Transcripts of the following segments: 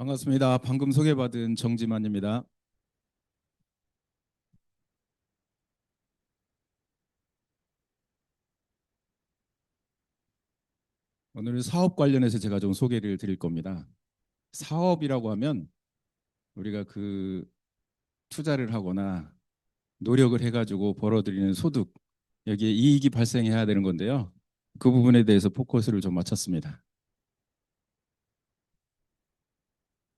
반갑습니다. 방금 소개받은 정지만입니다. 오늘 사업 관련해서 제가 좀 소개를 드릴 겁니다. 사업이라고 하면 우리가 투자를 하거나 노력을 해가지고 벌어들이는 소득, 여기에 이익이 발생해야 되는 건데요. 그 부분에 대해서 포커스를 좀 맞췄습니다.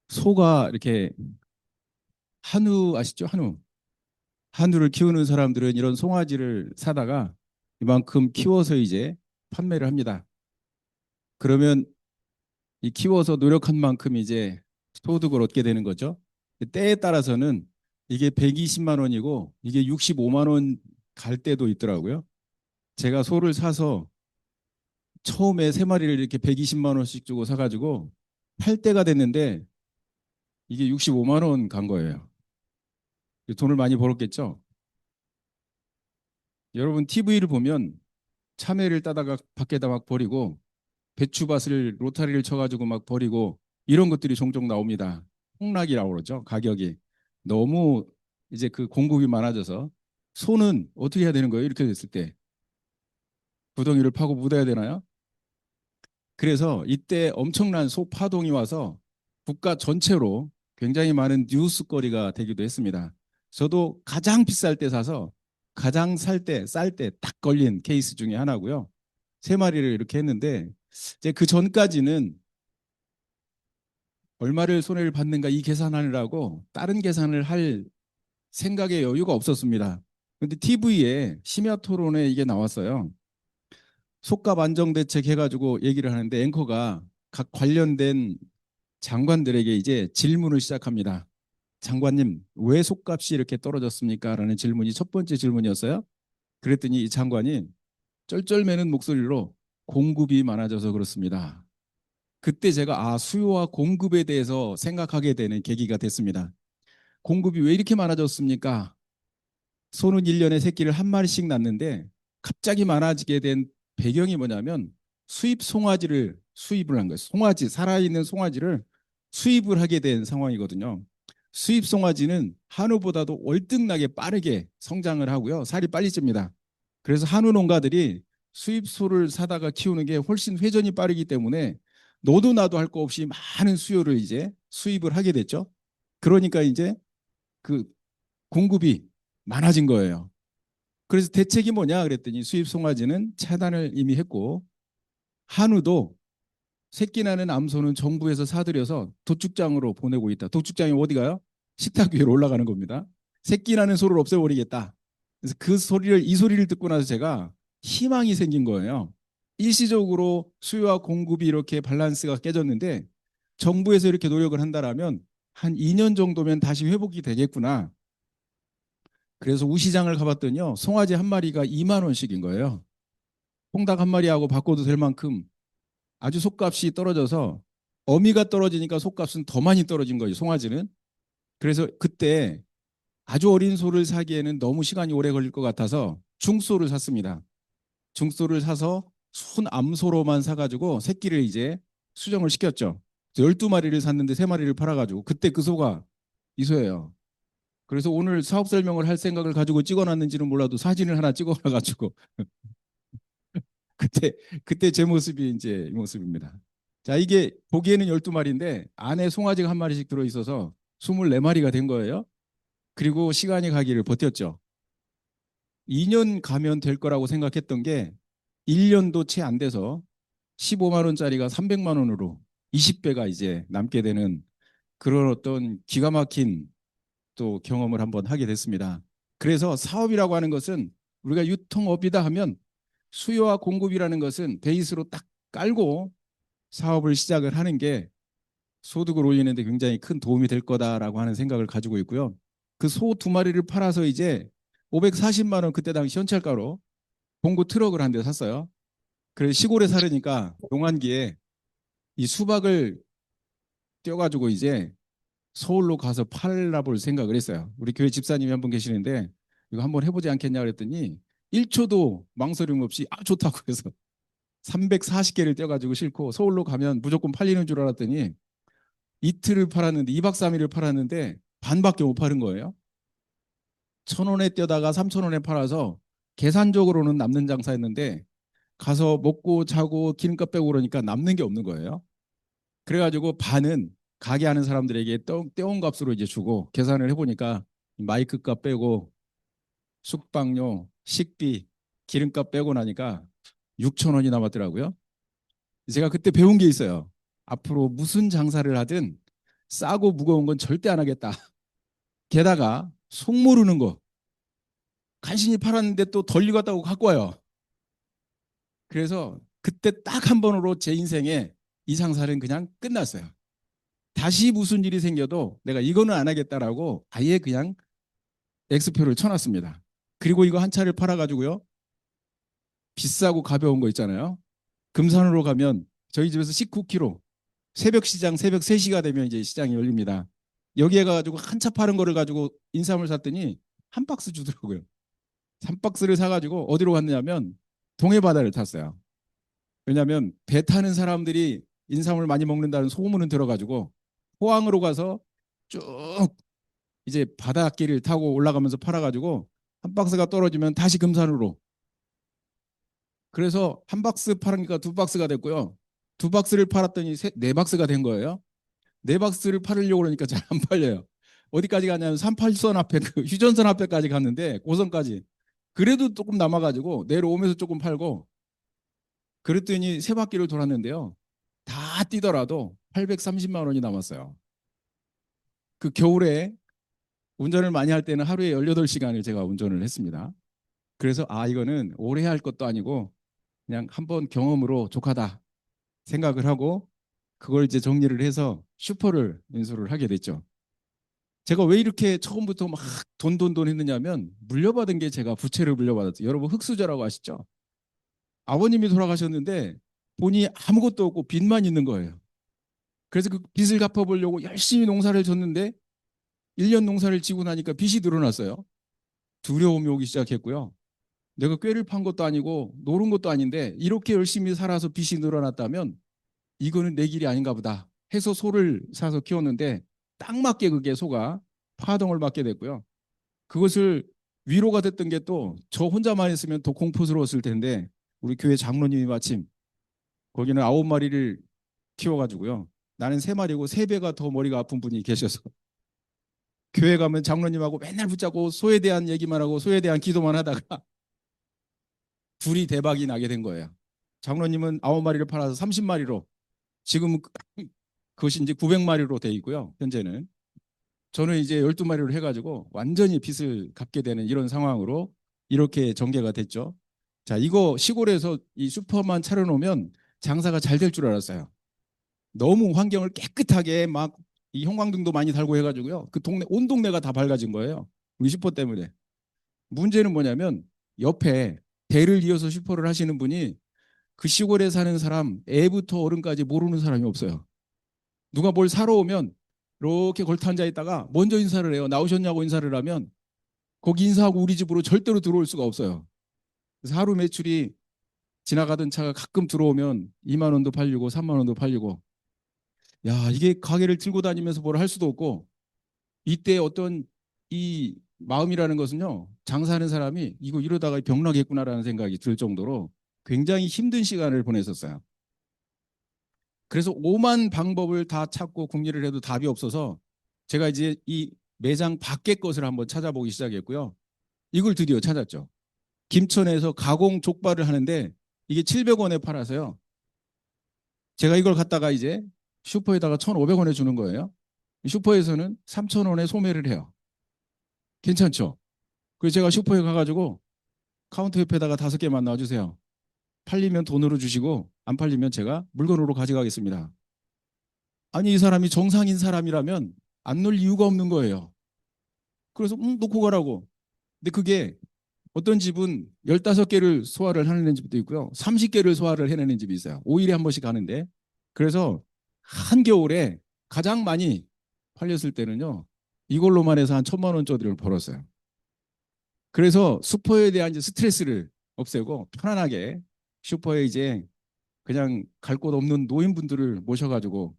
소가 이렇게 한우 아시죠? 한우. 한우를 키우는 사람들은 이런 송아지를 사다가 이만큼 키워서 이제 판매를 합니다. 그러면 이 키워서 노력한 만큼 이제 소득을 얻게 되는 거죠. 때에 따라서는 이게 120만 원이고 이게 65만 원 갈 때도 있더라고요. 제가 소를 사서 처음에 세 마리를 이렇게 120만 원씩 주고 사가지고 팔 때가 됐는데 이게 65만 원 간 거예요. 돈을 많이 벌었겠죠. 여러분 TV를 보면 참외를 따다가 밖에다 막 버리고 배추밭을 로타리를 쳐가지고 막 버리고 이런 것들이 종종 나옵니다. 폭락이라고 그러죠. 가격이 너무 이제 그 공급이 많아져서 소는 어떻게 해야 되는 거예요? 이렇게 됐을 때 구덩이를 파고 묻어야 되나요? 그래서 이때 엄청난 소 파동이 와서 국가 전체로 굉장히 많은 뉴스거리가 되기도 했습니다. 저도 가장 비쌀 때 사서 가장 쌀 때 딱 걸린 케이스 중에 하나고요. 세 마리를 이렇게 했는데 이제 그 전까지는 얼마를 손해를 받는가 이 계산하느라고 다른 계산을 할 생각의 여유가 없었습니다. 근데 TV에 심야 토론에 이게 나왔어요. 속값 안정 대책 해가지고 얘기를 하는데 앵커가 각 관련된 장관들에게 이제 질문을 시작합니다. 장관님, 왜 속값이 이렇게 떨어졌습니까? 라는 질문이 첫 번째 질문이었어요. 그랬더니 이 장관이 쩔쩔매는 목소리로 공급이 많아져서 그렇습니다. 그때 제가 수요와 공급에 대해서 생각하게 되는 계기가 됐습니다. 공급이 왜 이렇게 많아졌습니까? 소는 1년에 새끼를 한 마리씩 낳는데 갑자기 많아지게 된 배경이 뭐냐면 수입 송아지를 수입을 한 거예요. 송아지, 살아있는 송아지를 수입을 하게 된 상황이거든요. 수입 송아지는 한우보다도 월등하게 빠르게 성장을 하고요. 살이 빨리 찝니다. 그래서 한우 농가들이 수입 소를 사다가 키우는 게 훨씬 회전이 빠르기 때문에 너도 나도 할 거 없이 많은 수요를 이제 수입을 하게 됐죠. 그러니까 이제 그 공급이 많아진 거예요. 그래서 대책이 뭐냐 그랬더니 수입 송아지는 차단을 이미 했고 한우도 새끼 나는 암소는 정부에서 사들여서 도축장으로 보내고 있다. 도축장이 어디 가요? 식탁 위로 올라가는 겁니다. 새끼 나는 소를 없애버리겠다. 그래서 이 소리를 듣고 나서 제가 희망이 생긴 거예요. 일시적으로 수요와 공급이 이렇게 밸런스가 깨졌는데 정부에서 이렇게 노력을 한다라면 한 2년 정도면 다시 회복이 되겠구나. 그래서 우시장을 가봤더니요. 송아지 한 마리가 2만 원씩인 거예요. 홍닭 한 마리하고 바꿔도 될 만큼 아주 속값이 떨어져서 어미가 떨어지니까 속값은 더 많이 떨어진 거예요. 송아지는. 그래서 그때 아주 어린 소를 사기에는 너무 시간이 오래 걸릴 것 같아서 중소를 샀습니다. 중소를 사서 순암소로만 사가지고 새끼를 이제 수정을 시켰죠. 12마리를 샀는데 3마리를 팔아가지고 그때 그 소가 이 소예요. 그래서 오늘 사업 설명을 할 생각을 가지고 찍어놨는지는 몰라도 사진을 하나 찍어놔가지고 그때 그때 제 모습이 이제 이 모습입니다. 자, 이게 보기에는 12마리인데 안에 송아지가 한 마리씩 들어 있어서 24마리가 된 거예요. 그리고 시간이 가기를 버텼죠. 2년 가면 될 거라고 생각했던 게 1년도 채 안 돼서 15만 원짜리가 300만 원으로 20배가 이제 남게 되는 그런 어떤 기가 막힌 또 경험을 한번 하게 됐습니다. 그래서 사업이라고 하는 것은 우리가 유통업이다 하면 수요와 공급이라는 것은 베이스로 딱 깔고 사업을 시작을 하는 게 소득을 올리는데 굉장히 큰 도움이 될 거다라고 하는 생각을 가지고 있고요. 그 소 2마리를 팔아서 이제 540만 원 그때 당시 현찰가로 봉고 트럭을 한 대 샀어요. 그래서 시골에 살으니까 농한기에 이 수박을 떼어가지고 이제 서울로 가서 팔아볼 생각을 했어요. 우리 교회 집사님이 한 분 계시는데 이거 한번 해보지 않겠냐 그랬더니 1초도 망설임 없이 좋다고 해서 340개를 떼어가지고 싣고 서울로 가면 무조건 팔리는 줄 알았더니 이틀을 팔았는데 2박 3일을 팔았는데 반밖에 못 파는 거예요. 1,000원에 뛰어다가 3,000원에 팔아서 계산적으로는 남는 장사였는데 가서 먹고 자고 기름값 빼고 그러니까 남는 게 없는 거예요. 그래가지고 반은 가게 하는 사람들에게 떼온 값으로 이제 주고 계산을 해보니까 마이크 값 빼고 숙박료, 식비, 기름값 빼고 나니까 6천 원이 남았더라고요. 제가 그때 배운 게 있어요. 앞으로 무슨 장사를 하든 싸고 무거운 건 절대 안 하겠다. 게다가 속 모르는 거 간신히 팔았는데 또 덜 익었다고 갖고 와요. 그래서 그때 딱 한 번으로 제 인생에 이 장사는 그냥 끝났어요. 다시 무슨 일이 생겨도 내가 이거는 안 하겠다라고 아예 그냥 X표를 쳐놨습니다. 그리고 이거 한 차를 팔아가지고요. 비싸고 가벼운 거 있잖아요. 금산으로 가면 저희 집에서 19km 새벽 시장 새벽 3시가 되면 이제 시장이 열립니다. 여기에 가가지고 한 차 파는 거를 가지고 인삼을 샀더니 한 박스 주더라고요. 3박스를 사가지고 어디로 갔냐면 동해 바다를 탔어요. 왜냐하면 배 타는 사람들이 인삼을 많이 먹는다는 소문은 들어가지고 포항으로 가서 쭉 이제 바닷길을 타고 올라가면서 팔아가지고 한 박스가 떨어지면 다시 금산으로. 그래서 한 박스 팔으니까 두 박스가 됐고요. 두 박스를 팔았더니 네 박스가 된 거예요. 네 박스를 팔으려고 그러니까 잘 안 팔려요. 어디까지 가냐면 38선 앞에 그 휴전선 앞에까지 갔는데 고선까지. 그래도 조금 남아가지고 내려오면서 조금 팔고 그랬더니 세 바퀴를 돌았는데요. 다 뛰더라도 830만 원이 남았어요. 그 겨울에 운전을 많이 할 때는 하루에 18시간을 제가 운전을 했습니다. 그래서 아 이거는 오래 할 것도 아니고 그냥 한번 경험으로 족하다 생각을 하고 그걸 이제 정리를 해서 슈퍼를 인수를 하게 됐죠. 제가 왜 이렇게 처음부터 막 돈 했느냐면 물려받은 게 제가 부채를 물려받았어요. 여러분 흙수저라고 아시죠? 아버님이 돌아가셨는데 돈이 아무것도 없고 빚만 있는 거예요. 그래서 그 빚을 갚아보려고 열심히 농사를 졌는데 1년 농사를 지고 나니까 빚이 늘어났어요. 두려움이 오기 시작했고요. 내가 꾀를 판 것도 아니고 노른 것도 아닌데 이렇게 열심히 살아서 빚이 늘어났다면 이거는 내 길이 아닌가 보다 해서 소를 사서 키웠는데 딱 맞게 그게 소가 파동을 맞게 됐고요. 그것을 위로가 됐던 게 또 저 혼자만 했으면 더 공포스러웠을 텐데 우리 교회 장로님이 마침 거기는 9마리를 키워가지고요. 나는 3마리고 3배가 더 머리가 아픈 분이 계셔서 교회 가면 장로님하고 맨날 붙잡고 소에 대한 얘기만 하고 소에 대한 기도만 하다가 둘이 대박이 나게 된 거예요. 장로님은 9마리를 팔아서 30마리로 지금은 그것이 이제 900마리로 돼 있고요. 현재는 저는 이제 12마리로 해가지고 완전히 빚을 갚게 되는 이런 상황으로 이렇게 전개가 됐죠. 자, 이거 시골에서 이 슈퍼만 차려놓으면 장사가 잘 될 줄 알았어요. 너무 환경을 깨끗하게 막 이 형광등도 많이 달고 해가지고요. 그 동네 온 동네가 다 밝아진 거예요. 우리 슈퍼 때문에. 문제는 뭐냐면 옆에 대를 이어서 슈퍼를 하시는 분이 그 시골에 사는 사람 애부터 어른까지 모르는 사람이 없어요. 누가 뭘 사러 오면 이렇게 걸터 앉아 있다가 먼저 인사를 해요. 나오셨냐고 인사를 하면 거기 인사하고 우리 집으로 절대로 들어올 수가 없어요. 그래서 하루 매출이 지나가던 차가 가끔 들어오면 2만 원도 팔리고 3만 원도 팔리고 야 이게 가게를 들고 다니면서 뭘 할 수도 없고 이때 어떤 이 마음이라는 것은요 장사하는 사람이 이거 이러다가 병나겠구나라는 생각이 들 정도로 굉장히 힘든 시간을 보냈었어요. 그래서 오만 방법을 다 찾고 궁리를 해도 답이 없어서 제가 이제 이 매장 밖의 것을 한번 찾아보기 시작했고요. 이걸 드디어 찾았죠. 김천에서 가공 족발을 하는데 이게 700원에 팔아서요. 제가 이걸 갖다가 이제 슈퍼에다가 1,500원에 주는 거예요. 슈퍼에서는 3,000원에 소매를 해요. 괜찮죠? 그래서 제가 슈퍼에 가가지고 카운터 옆에다가 5개만 놔주세요. 팔리면 돈으로 주시고 안 팔리면 제가 물건으로 가져가겠습니다. 아니 이 사람이 정상인 사람이라면 안 놀 이유가 없는 거예요. 그래서 놓고 가라고. 근데 그게 어떤 집은 15개를 소화를 해내는 집도 있고요. 30개를 소화를 해내는 집이 있어요. 5일에 한 번씩 가는데. 그래서 한겨울에 가장 많이 팔렸을 때는요. 이걸로만 해서 한 1,000만 원짜리를 벌었어요. 그래서 슈퍼에 대한 이제 스트레스를 없애고 편안하게 슈퍼에 이제 그냥 갈 곳 없는 노인분들을 모셔가지고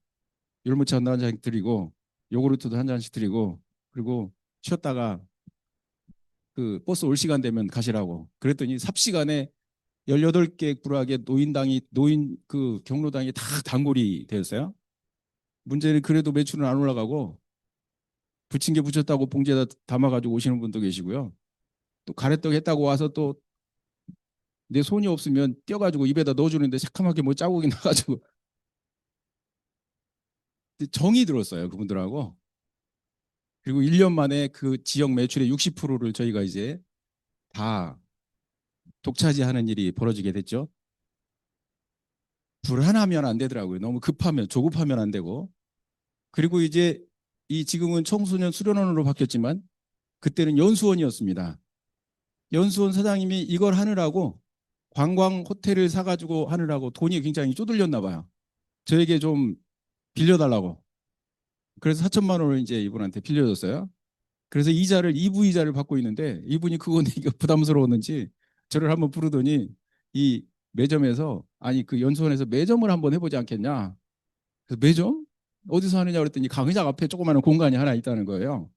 율무차 한 잔씩 드리고 요구르트도 한 잔씩 드리고 그리고 쉬었다가 그 버스 올 시간 되면 가시라고 그랬더니 삽시간에 18개 구락의 노인 그 경로당이 다 단골이 되었어요. 문제는 그래도 매출은 안 올라가고 부침개 부쳤다고 봉지에다 담아가지고 오시는 분도 계시고요. 또 가래떡 했다고 와서 또 내 손이 없으면 떼어가지고 입에다 넣어주는데 새카맣게 뭐 자국이 나가지고 정이 들었어요 그분들하고. 그리고 1년 만에 그 지역 매출의 60%를 저희가 이제 다 독차지하는 일이 벌어지게 됐죠. 불안하면 안 되더라고요. 너무 급하면 조급하면 안 되고. 그리고 이제 이 지금은 청소년 수련원으로 바뀌었지만 그때는 연수원이었습니다. 연수원 사장님이 이걸 하느라고 관광 호텔을 사가지고 하느라고 돈이 굉장히 쪼들렸나 봐요. 저에게 좀 빌려달라고. 그래서 4천만 원을 이제 이분한테 빌려줬어요. 그래서 이자를 2부 이자를 받고 있는데 이분이 그거 내기가 부담스러웠는지 저를 한번 부르더니 이 매점에서 아니 그 연수원에서 매점을 한번 해보지 않겠냐. 그래서 매점? 어디서 하느냐 그랬더니 강의장 앞에 조그마한 공간이 하나 있다는 거예요.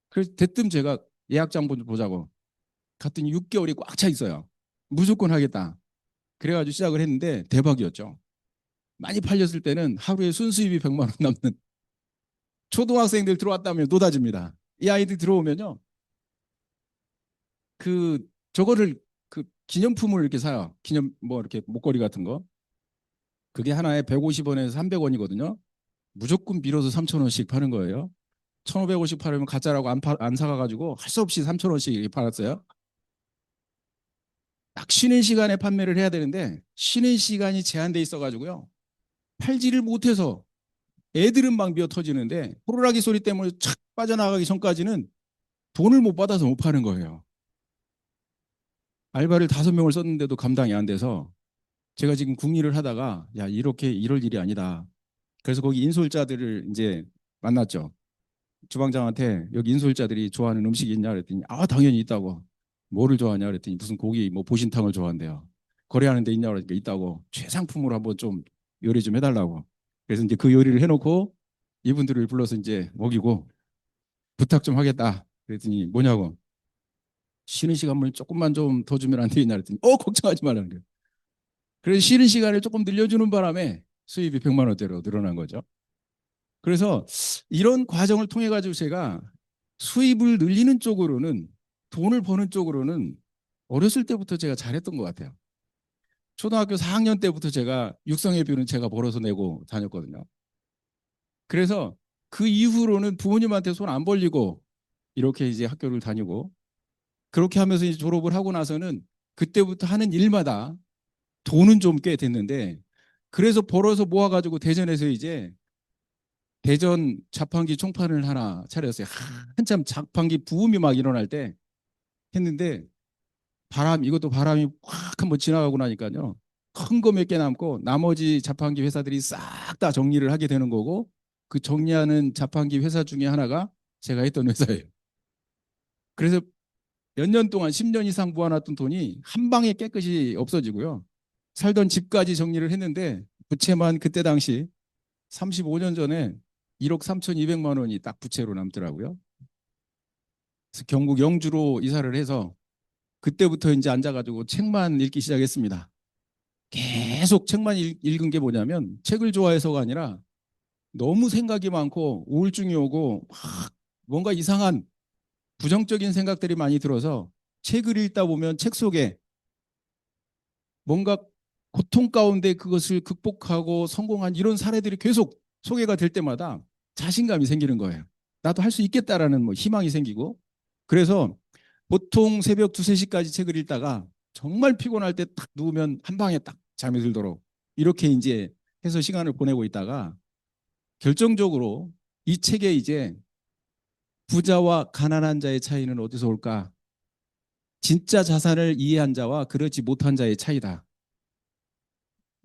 그래서 대뜸 제가 예약장 보자고 갔더니 6개월이 꽉 차 있어요. 무조건 하겠다. 그래가지고 시작을 했는데 대박이었죠. 많이 팔렸을 때는 하루에 순수입이 100만 원 남는 초등학생들 들어왔다면 노다집니다. 이 아이들 들어오면요. 그 저거를 그 기념품을 이렇게 사요. 기념 뭐 이렇게 목걸이 같은 거. 그게 하나에 150원에서 300원이거든요. 무조건 밀어서 3,000원씩 파는 거예요. 1,550 팔으면 가짜라고 안 사가가지고 할 수 없이 3,000원씩 이렇게 팔았어요. 딱 쉬는 시간에 판매를 해야 되는데 쉬는 시간이 제한돼 있어가지고요. 팔지를 못해서 애들은 막 미어 터지는데 호루라기 소리 때문에 착 빠져나가기 전까지는 돈을 못 받아서 못 파는 거예요. 알바를 5명을 썼는데도 감당이 안 돼서 제가 지금 궁리를 하다가 야 이렇게 이럴 일이 아니다. 그래서 거기 인솔자들을 이제 만났죠. 주방장한테 여기 인솔자들이 좋아하는 음식이 있냐 그랬더니 아 당연히 있다고. 뭐를 좋아하냐 그랬더니 무슨 고기 뭐 보신탕을 좋아한대요. 거래하는 데 있냐 그러니까 있다고. 최상품으로 한번 좀 요리 좀 해달라고. 그래서 이제 그 요리를 해놓고 이분들을 불러서 이제 먹이고 부탁 좀 하겠다. 그랬더니 뭐냐고. 쉬는 시간을 조금만 좀 더 주면 안 되겠냐 그랬더니 걱정하지 말라는 거예요. 그래서 쉬는 시간을 조금 늘려주는 바람에 수입이 100만 원대로 늘어난 거죠. 그래서 이런 과정을 통해 가지고 제가 수입을 늘리는 쪽으로는 돈을 버는 쪽으로는 어렸을 때부터 제가 잘했던 것 같아요. 초등학교 4학년 때부터 제가 육성회비는 제가 벌어서 내고 다녔거든요. 그래서 그 이후로는 부모님한테 손 안 벌리고 이렇게 이제 학교를 다니고 그렇게 하면서 이제 졸업을 하고 나서는 그때부터 하는 일마다 돈은 좀 꽤 됐는데 그래서 벌어서 모아가지고 대전에서 이제 대전 자판기 총판을 하나 차렸어요. 한참 자판기 부음이 막 일어날 때 했는데 이것도 바람이 확 한번 지나가고 나니까요. 큰 거 몇 개 남고 나머지 자판기 회사들이 싹 다 정리를 하게 되는 거고 그 정리하는 자판기 회사 중에 하나가 제가 했던 회사예요. 그래서 몇 년 동안 10년 이상 모아놨던 돈이 한 방에 깨끗이 없어지고요. 살던 집까지 정리를 했는데 부채만 그때 당시 35년 전에 1억 3,200만 원이 딱 부채로 남더라고요. 그래서 경북 영주로 이사를 해서 그때부터 이제 앉아가지고 책만 읽기 시작했습니다. 계속 책만 읽은 게 뭐냐면 책을 좋아해서가 아니라 너무 생각이 많고 우울증이 오고 막 뭔가 이상한 부정적인 생각들이 많이 들어서 책을 읽다 보면 책 속에 뭔가 고통 가운데 그것을 극복하고 성공한 이런 사례들이 계속 소개가 될 때마다 자신감이 생기는 거예요. 나도 할 수 있겠다라는 뭐 희망이 생기고 그래서 보통 새벽 2, 3시까지 책을 읽다가 정말 피곤할 때 딱 누우면 한 방에 딱 잠이 들도록 이렇게 이제 해서 시간을 보내고 있다가 결정적으로 이 책에 이제 부자와 가난한 자의 차이는 어디서 올까? 진짜 자산을 이해한 자와 그렇지 못한 자의 차이다.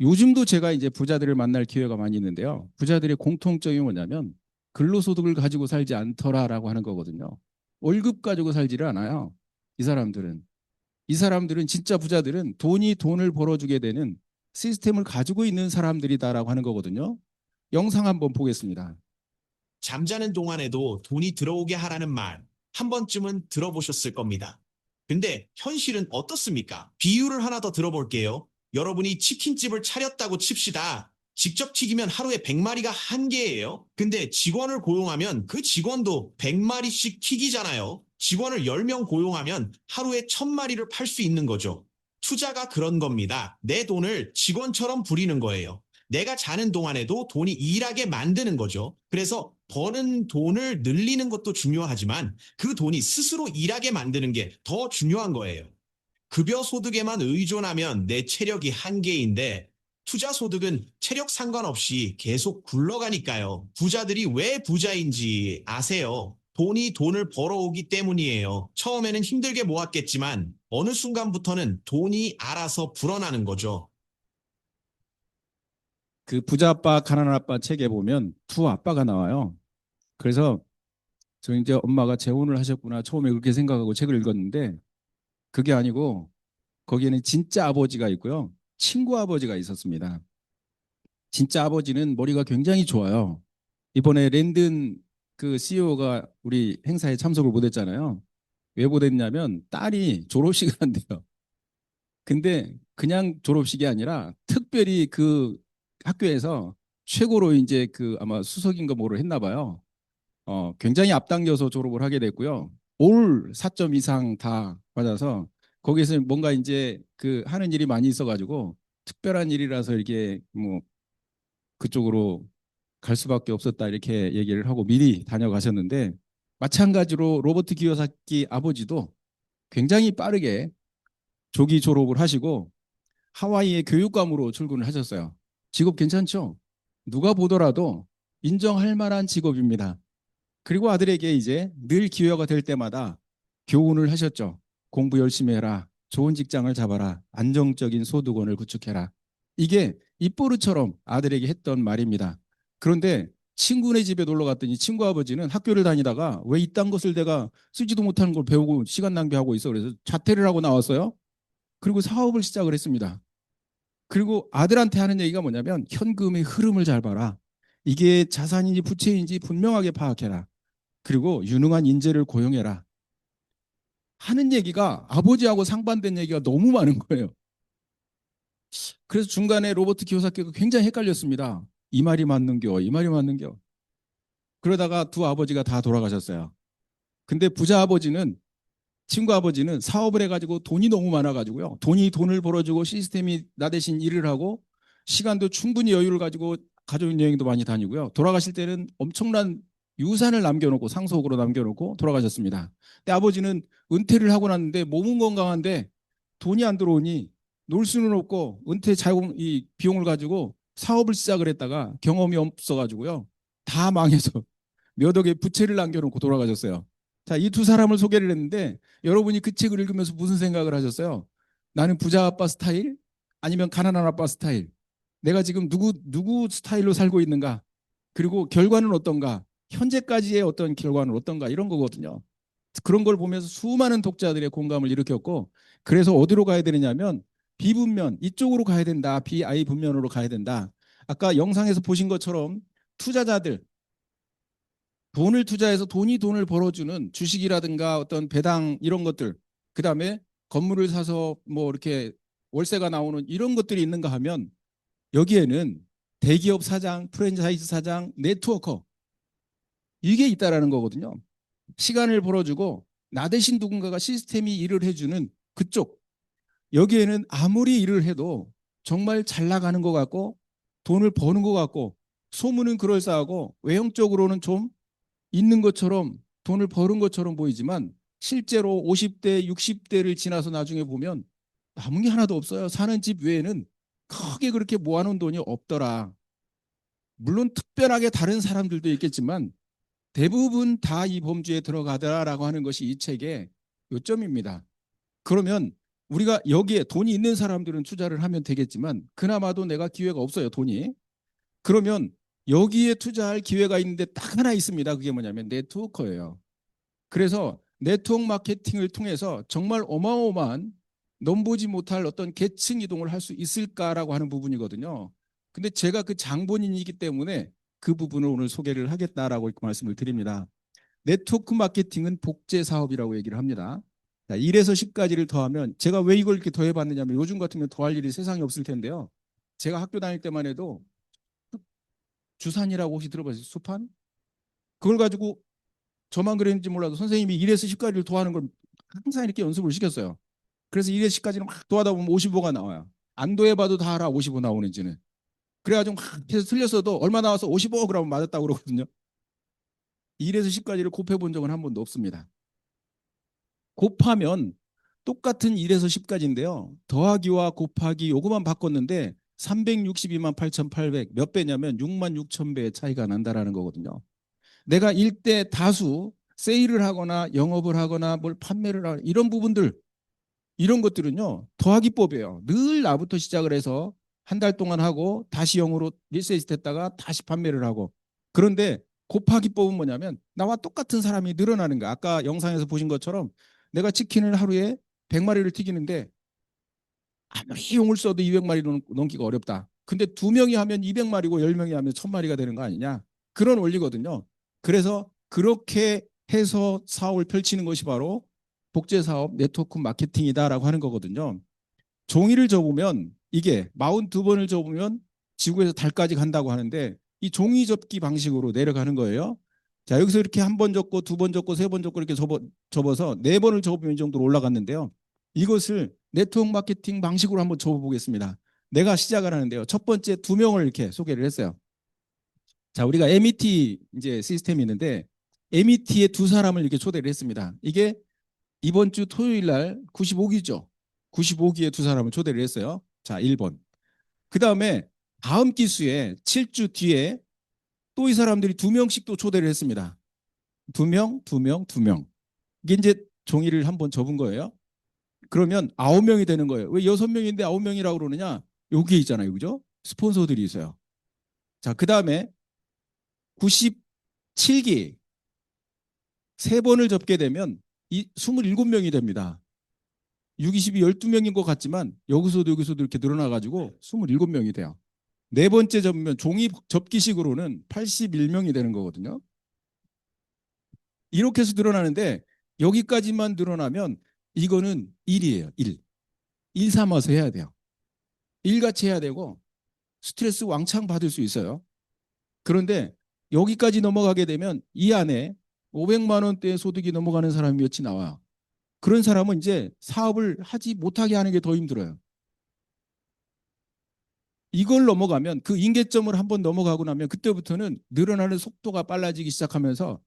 요즘도 제가 이제 부자들을 만날 기회가 많이 있는데요. 부자들의 공통점이 뭐냐면 근로소득을 가지고 살지 않더라라고 하는 거거든요. 월급 가지고 살지를 않아요. 이 사람들은. 이 사람들은 진짜 부자들은 돈이 돈을 벌어주게 되는 시스템을 가지고 있는 사람들이다라고 하는 거거든요. 영상 한번 보겠습니다. 잠자는 동안에도 돈이 들어오게 하라는 말 한 번쯤은 들어보셨을 겁니다. 근데 현실은 어떻습니까? 비유를 하나 더 들어볼게요. 여러분이 치킨집을 차렸다고 칩시다. 직접 튀기면 하루에 100마리가 한계예요. 근데 직원을 고용하면 그 직원도 100마리씩 튀기잖아요. 직원을 10명 고용하면 하루에 1000마리를 팔 수 있는 거죠. 투자가 그런 겁니다. 내 돈을 직원처럼 부리는 거예요. 내가 자는 동안에도 돈이 일하게 만드는 거죠. 그래서 버는 돈을 늘리는 것도 중요하지만 그 돈이 스스로 일하게 만드는 게 더 중요한 거예요. 급여 소득에만 의존하면 내 체력이 한계인데 투자 소득은 체력 상관없이 계속 굴러가니까요. 부자들이 왜 부자인지 아세요? 돈을 벌어오기 때문이에요. 처음에는 힘들게 모았겠지만 어느 순간부터는 돈이 알아서 불어나는 거죠. 그 부자 아빠, 가난한 아빠 책에 보면 두 아빠가 나와요. 그래서 저 이제 엄마가 재혼을 하셨구나 처음에 그렇게 생각하고 책을 읽었는데 그게 아니고 거기에는 진짜 아버지가 있고요. 친구 아버지가 있었습니다. 진짜 아버지는 머리가 굉장히 좋아요. 이번에 랜든 그 CEO가 우리 행사에 참석을 못했잖아요. 왜 못했냐면 딸이 졸업식을 한대요. 근데 그냥 졸업식이 아니라 특별히 그 학교에서 최고로 이제 그 아마 수석인가 뭐를 했나 봐요. 굉장히 앞당겨서 졸업을 하게 됐고요. 올 4점 이상 다 받아서 거기서 뭔가 이제 그 하는 일이 많이 있어가지고 특별한 일이라서 이렇게 뭐 그쪽으로 갈 수밖에 없었다 이렇게 얘기를 하고 미리 다녀가셨는데 마찬가지로 로버트 기요사키 아버지도 굉장히 빠르게 조기 졸업을 하시고 하와이의 교육감으로 출근을 하셨어요. 직업 괜찮죠? 누가 보더라도 인정할 만한 직업입니다. 그리고 아들에게 이제 늘 기회가 될 때마다 교훈을 하셨죠. 공부 열심히 해라. 좋은 직장을 잡아라. 안정적인 소득원을 구축해라. 이게 입버릇처럼 아들에게 했던 말입니다. 그런데 친구네 집에 놀러 갔더니 친구 아버지는 학교를 다니다가 왜 이딴 것을 내가 쓰지도 못하는 걸 배우고 시간 낭비하고 있어. 그래서 자퇴를 하고 나왔어요. 그리고 사업을 시작을 했습니다. 그리고 아들한테 하는 얘기가 뭐냐면 현금의 흐름을 잘 봐라. 이게 자산인지 부채인지 분명하게 파악해라. 그리고 유능한 인재를 고용해라. 하는 얘기가 아버지하고 상반된 얘기가 너무 많은 거예요. 그래서 중간에 로버트 키요사키가 굉장히 헷갈렸습니다. 이 말이 맞는겨, 이 말이 맞는겨. 그러다가 두 아버지가 다 돌아가셨어요. 근데 부자 아버지는 친구 아버지는 사업을 해가지고 돈이 너무 많아가지고요. 돈을 벌어주고 시스템이 나 대신 일을 하고 시간도 충분히 여유를 가지고 가족 여행도 많이 다니고요. 돌아가실 때는 엄청난 유산을 남겨놓고 상속으로 남겨놓고 돌아가셨습니다. 근데 아버지는 은퇴를 하고 났는데 몸은 건강한데 돈이 안 들어오니 놀 수는 없고 은퇴 자금 이 비용을 가지고 사업을 시작을 했다가 경험이 없어가지고요. 다 망해서 몇 억의 부채를 남겨놓고 돌아가셨어요. 자, 이 두 사람을 소개를 했는데 여러분이 그 책을 읽으면서 무슨 생각을 하셨어요? 나는 부자 아빠 스타일? 아니면 가난한 아빠 스타일? 내가 지금 누구 스타일로 살고 있는가? 그리고 결과는 어떤가? 현재까지의 어떤 결과는 어떤가? 이런 거거든요. 그런 걸 보면서 수많은 독자들의 공감을 일으켰고 그래서 어디로 가야 되느냐면 비분면 이쪽으로 가야 된다. 비I 분면으로 가야 된다. 아까 영상에서 보신 것처럼 투자자들 돈을 투자해서 돈을 벌어주는 주식이라든가 어떤 배당 이런 것들, 그 다음에 건물을 사서 뭐 이렇게 월세가 나오는 이런 것들이 있는가 하면 여기에는 대기업 사장, 프랜차이즈 사장, 네트워커 이게 있다라는 거거든요. 시간을 벌어주고 나 대신 누군가가 시스템이 일을 해주는 그쪽 여기에는 아무리 일을 해도 정말 잘 나가는 것 같고 돈을 버는 것 같고 소문은 그럴싸하고 외형적으로는 좀 있는 것처럼 돈을 버는 것처럼 보이지만 실제로 50대, 60대를 지나서 나중에 보면 남은 게 하나도 없어요. 사는 집 외에는 크게 그렇게 모아놓은 돈이 없더라. 물론 특별하게 다른 사람들도 있겠지만 대부분 다 이 범주에 들어가더라라고 하는 것이 이 책의 요점입니다. 그러면 우리가 여기에 돈이 있는 사람들은 투자를 하면 되겠지만 그나마도 내가 기회가 없어요. 돈이. 그러면 여기에 투자할 기회가 있는데 딱 하나 있습니다. 그게 뭐냐면 네트워커예요. 그래서 네트워크 마케팅을 통해서 정말 어마어마한 넘보지 못할 어떤 계층 이동을 할 수 있을까라고 하는 부분이거든요. 근데 제가 그 장본인이기 때문에 그 부분을 오늘 소개를 하겠다라고 이렇게 말씀을 드립니다. 네트워크 마케팅은 복제 사업이라고 얘기를 합니다. 자, 1에서 10까지를 더하면 제가 왜 이걸 이렇게 더해봤느냐면 요즘 같으면 더할 일이 세상에 없을 텐데요. 제가 학교 다닐 때만 해도 주산이라고 혹시 들어봤어요? 수판? 그걸 가지고 저만 그랬는지 몰라도 선생님이 1에서 10까지를 더하는 걸 항상 이렇게 연습을 시켰어요. 그래서 1에서 10까지는 막 더하다 보면 55가 나와요. 안 더해봐도 다 알아, 55 나오는지는. 그래가지고 막 해서 틀렸어도 얼마 나와서 55 그러면 맞았다고 그러거든요. 1에서 10까지를 곱해본 적은 한 번도 없습니다. 곱하면 똑같은 1에서 10까지인데요. 더하기와 곱하기 요거만 바꿨는데 362만 8,800 몇 배냐면 6만 6천 배의 차이가 난다라는 거거든요. 내가 일대 다수 세일을 하거나 영업을 하거나 뭘 판매를 하거나 이런 부분들 이런 것들은요. 더하기법이에요. 늘 나부터 시작을 해서 한 달 동안 하고 다시 0으로 리셋 했다가 다시 판매를 하고 그런데 곱하기법은 뭐냐면 나와 똑같은 사람이 늘어나는 거야. 아까 영상에서 보신 것처럼 내가 치킨을 하루에 100마리를 튀기는데 아무리 용을 써도 200마리 넘기가 어렵다. 근데 2명이 하면 200마리고 10명이 하면 1000마리가 되는 거 아니냐. 그런 원리거든요. 그래서 그렇게 해서 사업을 펼치는 것이 바로 복제사업 네트워크 마케팅이다라고 하는 거거든요. 종이를 접으면 이게 42번을 접으면 지구에서 달까지 간다고 하는데 이 종이 접기 방식으로 내려가는 거예요. 자, 여기서 이렇게 한 번 접고 두 번 접고 세 번 접고 이렇게 접어서 네 번을 접으면 이 정도로 올라갔는데요. 이것을 네트워크 마케팅 방식으로 한번 접어보겠습니다. 내가 시작을 하는데요. 첫 번째 2명을 이렇게 소개를 했어요. 자, 우리가 MET 이제 시스템이 있는데 MET에 2사람을 이렇게 초대를 했습니다. 이게 이번 주 토요일 날 95기죠. 95기에 2사람을 초대를 했어요. 자, 1번. 그 다음에 다음 기수에 7주 뒤에 또 이 사람들이 2명씩 또 초대를 했습니다. 2명, 2명, 2명. 이게 이제 종이를 한번 접은 거예요. 그러면 9명이 되는 거예요. 왜 6명인데 9명이라고 그러느냐? 여기 있잖아요. 그죠? 스폰서들이 있어요. 자, 그 다음에 97기 3번을 접게 되면 이 27명이 됩니다. 6, 22, 12명인 것 같지만 여기서도 이렇게 늘어나가지고 27명이 돼요. 네 번째 접으면 종이 접기식으로는 81명이 되는 거거든요. 이렇게 해서 늘어나는데 여기까지만 늘어나면 이거는 1이에요. 1. 1 삼아서 해야 돼요. 일같이 해야 되고 스트레스 왕창 받을 수 있어요. 그런데 여기까지 넘어가게 되면 이 안에 500만 원대의 소득이 넘어가는 사람이 몇이 나와요. 그런 사람은 이제 사업을 하지 못하게 하는 게 더 힘들어요. 이걸 넘어가면 그 임계점을 한번 넘어가고 나면 그때부터는 늘어나는 속도가 빨라지기 시작하면서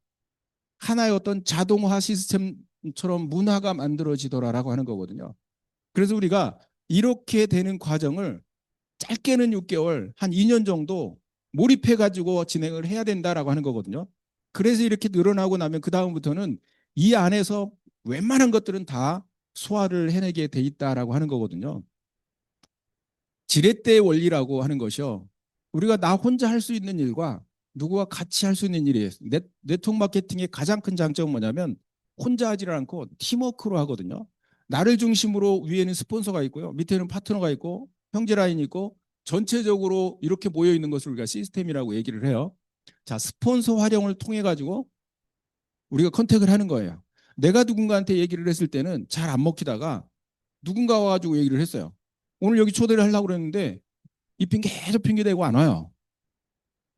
하나의 어떤 자동화 시스템처럼 문화가 만들어지더라라고 하는 거거든요. 그래서 우리가 이렇게 되는 과정을 짧게는 6개월, 한 2년 정도 몰입해가지고 진행을 해야 된다라고 하는 거거든요. 그래서 이렇게 늘어나고 나면 그 다음부터는 이 안에서 웬만한 것들은 다 소화를 해내게 돼 있다라고 하는 거거든요. 지렛대의 원리라고 하는 것이요. 우리가 나 혼자 할 수 있는 일과 누구와 같이 할 수 있는 일이에요. 네트워크 마케팅의 가장 큰 장점은 뭐냐면 혼자 하지를 않고 팀워크로 하거든요. 나를 중심으로 위에는 스폰서가 있고요. 밑에는 파트너가 있고 형제 라인이 있고 전체적으로 이렇게 모여 있는 것을 우리가 시스템이라고 얘기를 해요. 자, 스폰서 활용을 통해 가지고 우리가 컨택을 하는 거예요. 내가 누군가한테 얘기를 했을 때는 잘 안 먹히다가 누군가 와가지고 얘기를 했어요. 오늘 여기 초대를 하려고 그랬는데 이 핑계 저 핑계 대고 안 와요.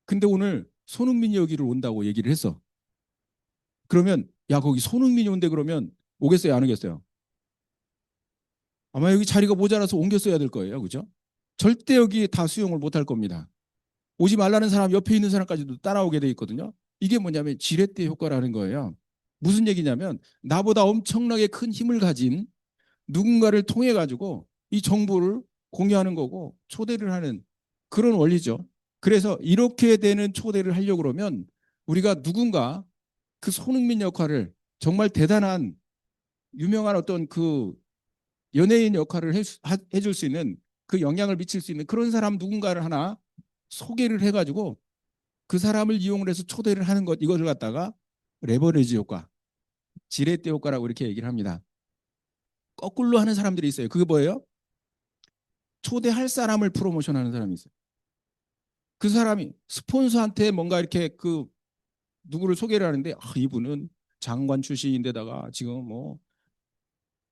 근데 오늘 손흥민이 여기를 온다고 얘기를 했어. 그러면 야 거기 손흥민이 온대 그러면 오겠어요 안 오겠어요? 아마 여기 자리가 모자라서 옮겼어야 될 거예요. 그죠? 절대 여기 다 수용을 못할 겁니다. 오지 말라는 사람 옆에 있는 사람까지도 따라오게 돼 있거든요. 이게 뭐냐면 지렛대 효과라는 거예요. 무슨 얘기냐면 나보다 엄청나게 큰 힘을 가진 누군가를 통해 가지고 이 정보를 공유하는 거고 초대를 하는 그런 원리죠. 그래서 이렇게 되는 초대를 하려고 그러면 우리가 누군가 그 손흥민 역할을 정말 대단한 유명한 어떤 그 연예인 역할을 해줄 수 있는 그 영향을 미칠 수 있는 그런 사람 누군가를 하나 소개를 해가지고 그 사람을 이용을 해서 초대를 하는 것 이것을 갖다가 레버리지 효과, 지렛대 효과라고 이렇게 얘기를 합니다. 거꾸로 하는 사람들이 있어요. 그게 뭐예요? 초대할 사람을 프로모션하는 사람이 있어요. 그 사람이 스폰서한테 뭔가 이렇게 그 누구를 소개를 하는데 이분은 장관 출신인데다가 지금 뭐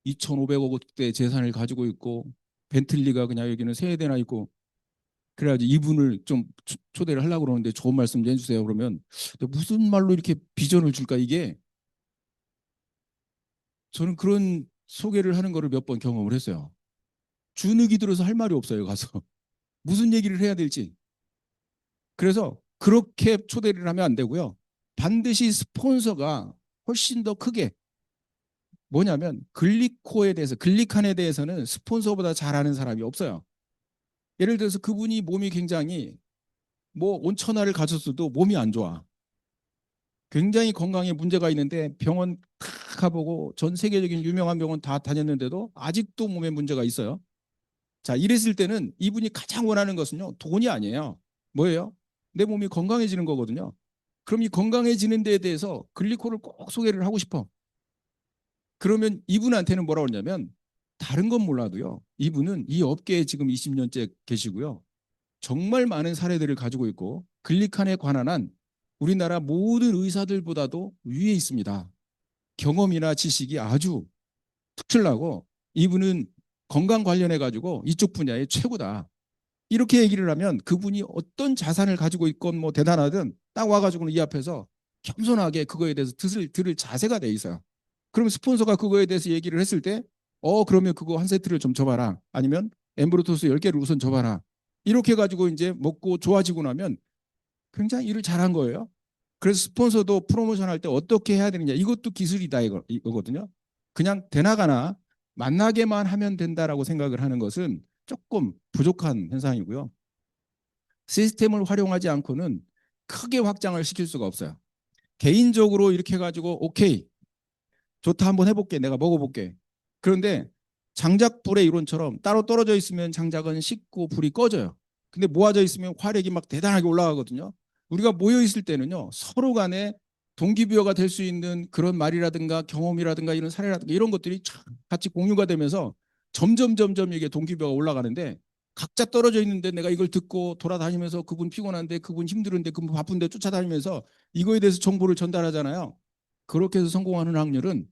2,500억대 재산을 가지고 있고 벤틀리가 그냥 여기는 세 대나 있고 그래가지고 이분을 좀 초대를 하려고 그러는데 좋은 말씀 좀 해주세요. 그러면 무슨 말로 이렇게 비전을 줄까 이게 저는 그런 소개를 하는 거를 몇 번 경험을 했어요. 주눅이 들어서 할 말이 없어요. 가서 무슨 얘기를 해야 될지. 그래서 그렇게 초대를 하면 안 되고요. 반드시 스폰서가 훨씬 더 크게 뭐냐면 글리코에 대해서 글리칸에 대해서는 스폰서보다 잘 아는 사람이 없어요. 예를 들어서 그분이 몸이 굉장히 뭐 온천하를 가셨어도 몸이 안 좋아. 굉장히 건강에 문제가 있는데 병원 탁 가보고 전 세계적인 유명한 병원 다 다녔는데도 아직도 몸에 문제가 있어요. 자, 이랬을 때는 이분이 가장 원하는 것은요, 돈이 아니에요. 뭐예요? 내 몸이 건강해지는 거거든요. 그럼 이 건강해지는 데에 대해서 글리코를 꼭 소개를 하고 싶어. 그러면 이분한테는 뭐라고 그러냐면 다른 건 몰라도요. 이분은 이 업계에 지금 20년째 계시고요. 정말 많은 사례들을 가지고 있고 글리칸에 관한 한 우리나라 모든 의사들보다도 위에 있습니다. 경험이나 지식이 아주 특출나고 이분은 건강 관련해 가지고 이쪽 분야의 최고다. 이렇게 얘기를 하면 그분이 어떤 자산을 가지고 있건 뭐 대단하든 딱 와가지고는 이 앞에서 겸손하게 그거에 대해서 들을 자세가 돼 있어요. 그럼 스폰서가 그거에 대해서 얘기를 했을 때 그러면 그거 한 세트를 좀 줘봐라. 아니면 엠브로토스 10개를 우선 줘봐라. 이렇게 가지고 이제 먹고 좋아지고 나면 굉장히 일을 잘한 거예요. 그래서 스폰서도 프로모션 할 때 어떻게 해야 되느냐 이것도 기술이다 이거거든요. 그냥 되나가나 만나게만 하면 된다라고 생각을 하는 것은 조금 부족한 현상이고요. 시스템을 활용하지 않고는 크게 확장을 시킬 수가 없어요. 개인적으로 이렇게 해가지고 오케이 좋다 한번 해볼게 내가 먹어볼게. 그런데 장작불의 이론처럼 따로 떨어져 있으면 장작은 식고 불이 꺼져요. 근데 모아져 있으면 화력이 막 대단하게 올라가거든요. 우리가 모여 있을 때는요 서로 간에 동기부여가 될 수 있는 그런 말이라든가 경험이라든가 이런 사례라든가 이런 것들이 같이 공유가 되면서 점점 이게 동기부여가 올라가는데 각자 떨어져 있는데 내가 이걸 듣고 돌아다니면서 그분 피곤한데 그분 힘들은데 그분 바쁜데 쫓아다니면서 이거에 대해서 정보를 전달하잖아요. 그렇게 해서 성공하는 확률은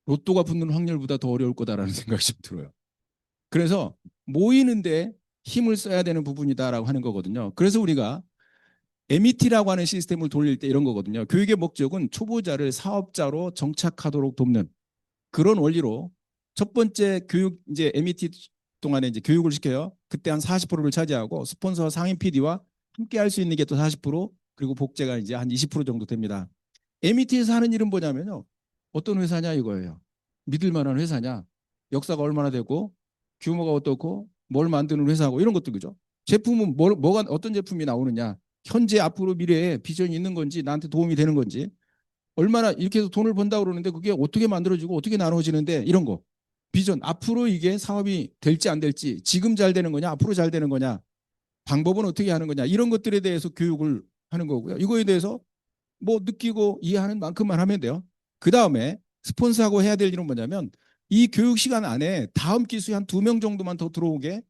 로또가 붙는 확률보다 더 어려울 거다라는 생각이 좀 들어요. 그래서 모이는데 힘을 써야 되는 부분이다라고 하는 거거든요. 그래서 우리가 MET라고 하는 시스템을 돌릴 때 이런 거거든요. 교육의 목적은 초보자를 사업자로 정착하도록 돕는 그런 원리로 첫 번째 교육 이제 MET 동안에 이제 교육을 시켜요. 그때 한 40%를 차지하고 스폰서 상임 PD와 함께 할 수 있는 게 또 40% 그리고 복제가 이제 한 20% 정도 됩니다. MET에서 하는 일은 뭐냐면요. 어떤 회사냐 이거예요. 믿을 만한 회사냐, 역사가 얼마나 되고 규모가 어떻고 뭘 만드는 회사고 이런 것들 그죠? 제품은 뭐가 어떤 제품이 나오느냐, 현재 앞으로 미래에 비전이 있는 건지 나한테 도움이 되는 건지 얼마나 이렇게 해서 돈을 번다고 그러는데 그게 어떻게 만들어지고 어떻게 나눠지는데 이런 거 비전 앞으로 이게 사업이 될지 안 될지 지금 잘 되는 거냐 앞으로 잘 되는 거냐 방법은 어떻게 하는 거냐 이런 것들에 대해서 교육을 하는 거고요. 이거에 대해서 뭐 느끼고 이해하는 만큼만 하면 돼요. 그 다음에 스폰서하고 해야 될 일은 뭐냐면 이 교육 시간 안에 다음 기수에 한 2명 정도만 더 들어오게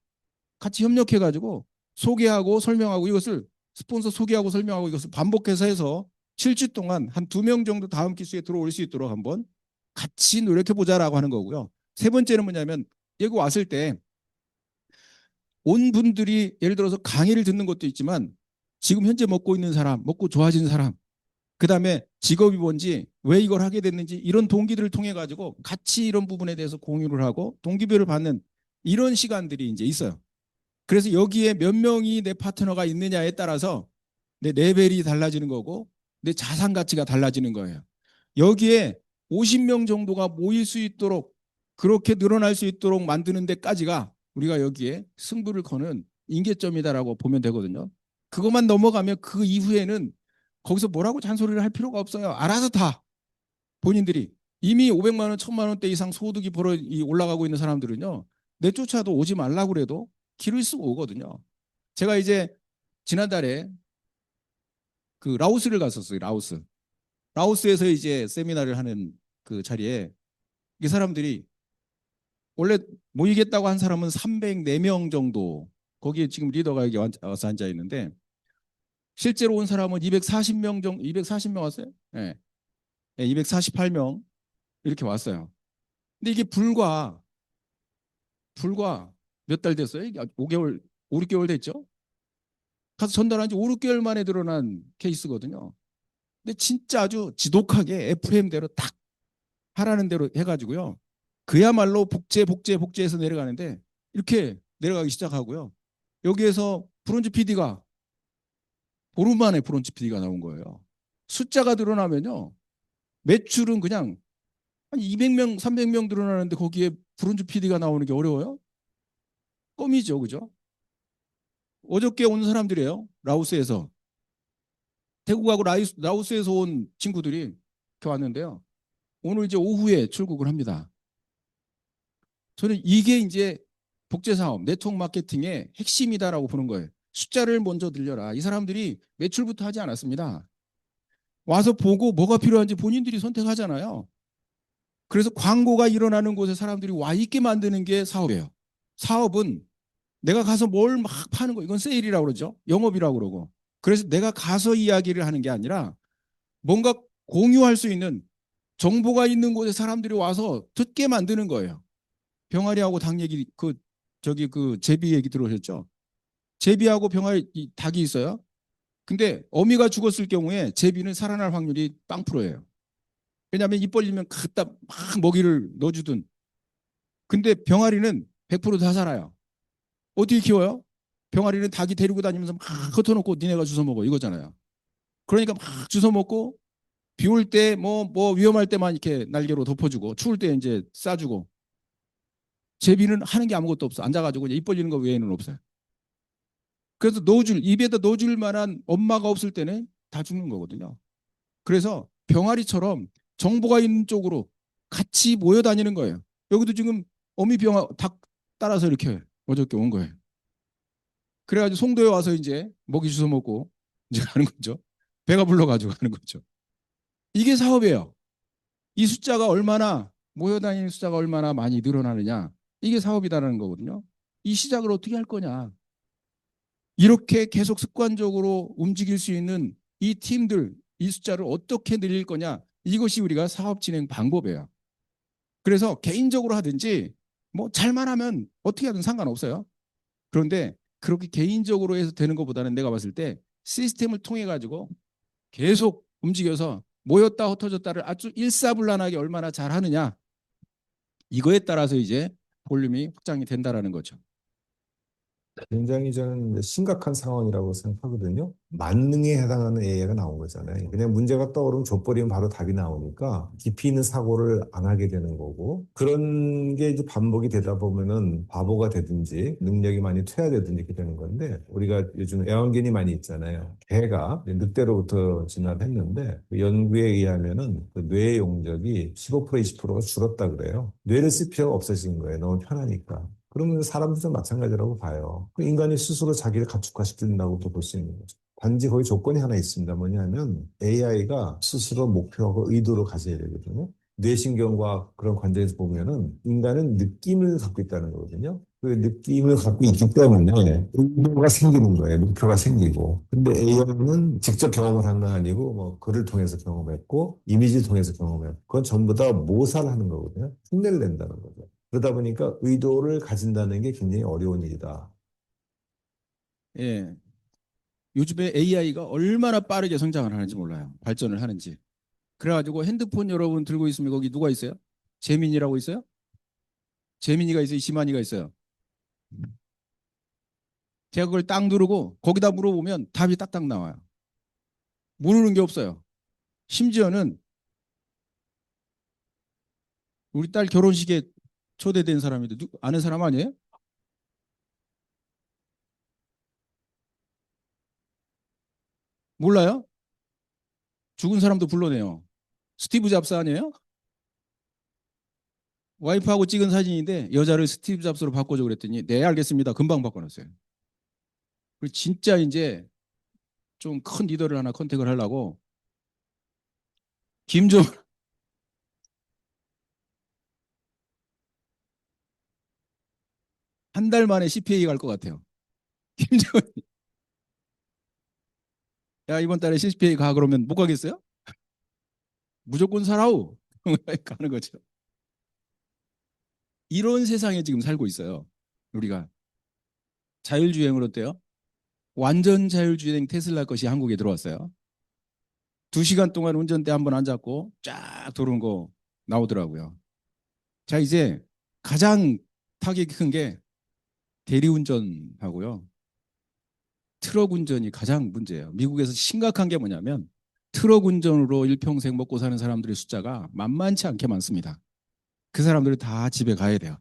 같이 협력해가지고 소개하고 설명하고 이것을 스폰서 소개하고 설명하고 이것을 반복해서 해서 7주 동안 한 2명 정도 다음 기수에 들어올 수 있도록 한번 같이 노력해보자라고 하는 거고요. 세 번째는 뭐냐면 여기 왔을 때 온 분들이 예를 들어서 강의를 듣는 것도 있지만 지금 현재 먹고 있는 사람, 먹고 좋아진 사람, 그다음에 직업이 뭔지 왜 이걸 하게 됐는지 이런 동기들을 통해 가지고 같이 이런 부분에 대해서 공유를 하고 동기부여를 받는 이런 시간들이 이제 있어요. 그래서 여기에 몇 명이 내 파트너가 있느냐에 따라서 내 레벨이 달라지는 거고 내 자산 가치가 달라지는 거예요. 여기에 50명 정도가 모일 수 있도록 그렇게 늘어날 수 있도록 만드는 데까지가 우리가 여기에 승부를 거는 인계점이다라고 보면 되거든요. 그것만 넘어가면 그 이후에는 거기서 뭐라고 잔소리를 할 필요가 없어요. 알아서 다 본인들이 이미 500만 원, 1000만 원대 이상 소득이 벌어 올라가고 있는 사람들은요. 내쫓아도 오지 말라고 그래도 길을 쓰고 오거든요. 제가 이제 지난달에 그 라오스를 갔었어요. 라오스. 라오스에서 이제 세미나를 하는 그 자리에 이 사람들이 원래 모이겠다고 한 사람은 304명 정도 거기에 지금 리더가 여기 와서 앉아 있는데 실제로 온 사람은 240명 정도, 240명 왔어요. 예. 예, 248명 이렇게 왔어요. 근데 이게 불과 몇 달 됐어요? 이게 5개월, 5, 6개월 됐죠? 가서 전달한 지 5, 6개월 만에 드러난 케이스거든요. 근데 진짜 아주 지독하게 FM대로 딱 하라는 대로 해가지고요. 그야말로 복제해서 내려가는데 이렇게 내려가기 시작하고요. 여기에서 브론즈 PD가 보름 만에 브론즈 PD가 나온 거예요. 숫자가 드러나면요. 매출은 그냥 한 200명, 300명 드러나는데 거기에 브론즈 PD가 나오는 게 어려워요? 껌이죠, 그죠? 어저께 온 사람들이에요. 라오스에서. 태국하고 라오스에서 온 친구들이 이렇게 왔는데요. 오늘 이제 오후에 출국을 합니다. 저는 이게 이제 복제사업, 네트워크 마케팅의 핵심이다라고 보는 거예요. 숫자를 먼저 들려라. 이 사람들이 매출부터 하지 않았습니다. 와서 보고 뭐가 필요한지 본인들이 선택하잖아요. 그래서 광고가 일어나는 곳에 사람들이 와 있게 만드는 게 사업이에요. 사업은 내가 가서 뭘 막 파는 거, 이건 세일이라고 그러죠. 영업이라고 그러고. 그래서 내가 가서 이야기를 하는 게 아니라 뭔가 공유할 수 있는 정보가 있는 곳에 사람들이 와서 듣게 만드는 거예요. 병아리하고 닭 얘기, 그 제비 얘기 들어오셨죠? 제비하고 병아리, 닭이 있어요. 근데 어미가 죽었을 경우에 제비는 살아날 확률이 0%예요. 왜냐하면 입 벌리면 갖다 막 먹이를 넣어주든. 근데 병아리는 100%다 살아요. 어떻게 키워요? 병아리는 닭이 데리고 다니면서 막 흩어놓고 니네가 주워 먹어 이거잖아요. 그러니까 막 주워 먹고 비 올 때 뭐 위험할 때만 이렇게 날개로 덮어주고 추울 때 이제 싸주고 제비는 하는 게 아무것도 없어. 앉아가지고 입 벌리는 거 외에는 없어요. 그래서 입에다 넣어줄 만한 엄마가 없을 때는 다 죽는 거거든요. 그래서 병아리처럼 정보가 있는 쪽으로 같이 모여다니는 거예요. 여기도 지금 어미 닭 따라서 이렇게 어저께 온 거예요. 그래가지고 송도에 와서 이제 먹이 주워 먹고 이제 가는 거죠. 배가 불러가지고 가는 거죠. 이게 사업이에요. 이 숫자가 얼마나 모여다니는 숫자가 얼마나 많이 늘어나느냐. 이게 사업이다라는 거거든요. 이 시작을 어떻게 할 거냐. 이렇게 계속 습관적으로 움직일 수 있는 이 팀들, 이 숫자를 어떻게 늘릴 거냐. 이것이 우리가 사업 진행 방법이에요. 그래서 개인적으로 하든지 뭐 잘만 하면 어떻게 하든 상관없어요. 그런데 그렇게 개인적으로 해서 되는 것보다는 내가 봤을 때 시스템을 통해 가지고 계속 움직여서 모였다 흩어졌다를 아주 일사불란하게 얼마나 잘하느냐 이거에 따라서 이제 볼륨이 확장이 된다라는 거죠. 굉장히 저는 심각한 상황이라고 생각하거든요. 만능에 해당하는 AI가 나온 거잖아요. 그냥 문제가 떠오르면 족버리면 바로 답이 나오니까 깊이 있는 사고를 안 하게 되는 거고 그런 게 이제 반복이 되다 보면은 바보가 되든지 능력이 많이 퇴화되든지 이렇게 되는 건데 우리가 요즘 애완견이 많이 있잖아요. 개가 늑대로부터 진화를 했는데 그 연구에 의하면은 그 뇌의 용적이 15% 20%가 줄었다 그래요. 뇌를 쓸 필요가 없어진 거예요. 너무 편하니까. 그러면 사람들도 마찬가지라고 봐요. 그 인간이 스스로 자기를 가축화시킨다고도 볼 수 있는 거죠. 단지 거기 조건이 하나 있습니다. 뭐냐면 AI가 스스로 목표하고 의도를 가져야 되거든요. 뇌신경과 그런 관점에서 보면은 인간은 느낌을 갖고 있다는 거거든요. 그 느낌을 갖고 있기 때문에 의도가 생기는 거예요. 목표가 생기고. 근데 AI는 직접 경험을 한 건 아니고 뭐 글을 통해서 경험했고 이미지를 통해서 경험했고 그건 전부 다 모사를 하는 거거든요. 흉내를 낸다는 거죠. 그러다 보니까 의도를 가진다는 게 굉장히 어려운 일이다. 예. 요즘에 AI가 얼마나 빠르게 성장을 하는지 몰라요. 발전을 하는지. 그래가지고 핸드폰 여러분 들고 있으면 거기 누가 있어요? 재민이라고 있어요? 재민이가 있어요? 이시만이가 있어요? 제가 그걸 딱 누르고 거기다 물어보면 답이 딱딱 나와요. 모르는 게 없어요. 심지어는 우리 딸 결혼식에 초대된 사람인데 아는 사람 아니에요? 몰라요? 죽은 사람도 불러내요. 스티브 잡스 아니에요? 와이프하고 찍은 사진인데 여자를 스티브 잡스로 바꿔줘 그랬더니 네 알겠습니다. 금방 바꿔놨어요. 그리고 진짜 이제 좀 큰 리더를 하나 컨택을 하려고 김정 한 달 만에 CPA 갈 것 같아요. 김정은, 야, 이번 달에 CCPA 가 그러면 못 가겠어요? 무조건 살아오. 가는 거죠. 이런 세상에 지금 살고 있어요. 우리가. 자율주행으로 어때요? 완전 자율주행 테슬라 것이 한국에 들어왔어요. 2시간 동안 운전대 한번 앉았고 쫙 도는 거 나오더라고요. 자, 이제 가장 타격이 큰 게 대리운전하고요. 트럭 운전이 가장 문제예요. 미국에서 심각한 게 뭐냐면 트럭 운전으로 일평생 먹고 사는 사람들의 숫자가 만만치 않게 많습니다. 그 사람들이 다 집에 가야 돼요.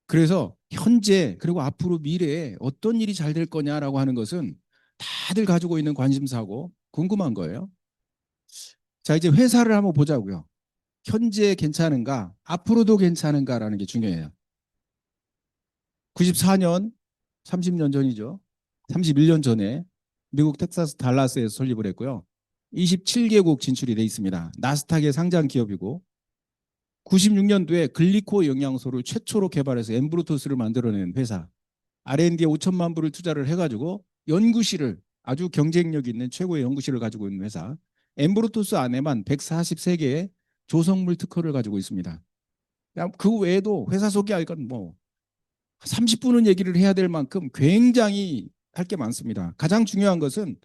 그래서 현재 그리고 앞으로 미래에 어떤 일이 잘 될 거냐라고 하는 것은 다들 가지고 있는 관심사고 궁금한 거예요. 자, 이제 회사를 한번 보자고요. 현재 괜찮은가, 앞으로도 괜찮은가라는 게 중요해요. 94년, 30년 전이죠. 31년 전에 미국 텍사스 달라스에서 설립을 했고요. 27개국 진출이 돼 있습니다. 나스닥의 상장 기업이고 96년도에 글리코 영양소를 최초로 개발해서 엠브루토스를 만들어낸 회사. R&D에 5천만 불을 투자를 해가지고 연구실을 아주 경쟁력 있는 최고의 연구실을 가지고 있는 회사. 엠브루토스 안에만 143개의 조성물 특허를 가지고 있습니다. 그 외에도 회사 소개할 건 뭐 30분은 얘기를 해야 될 만큼 굉장히 할 게 많습니다. 가장 중요한 것은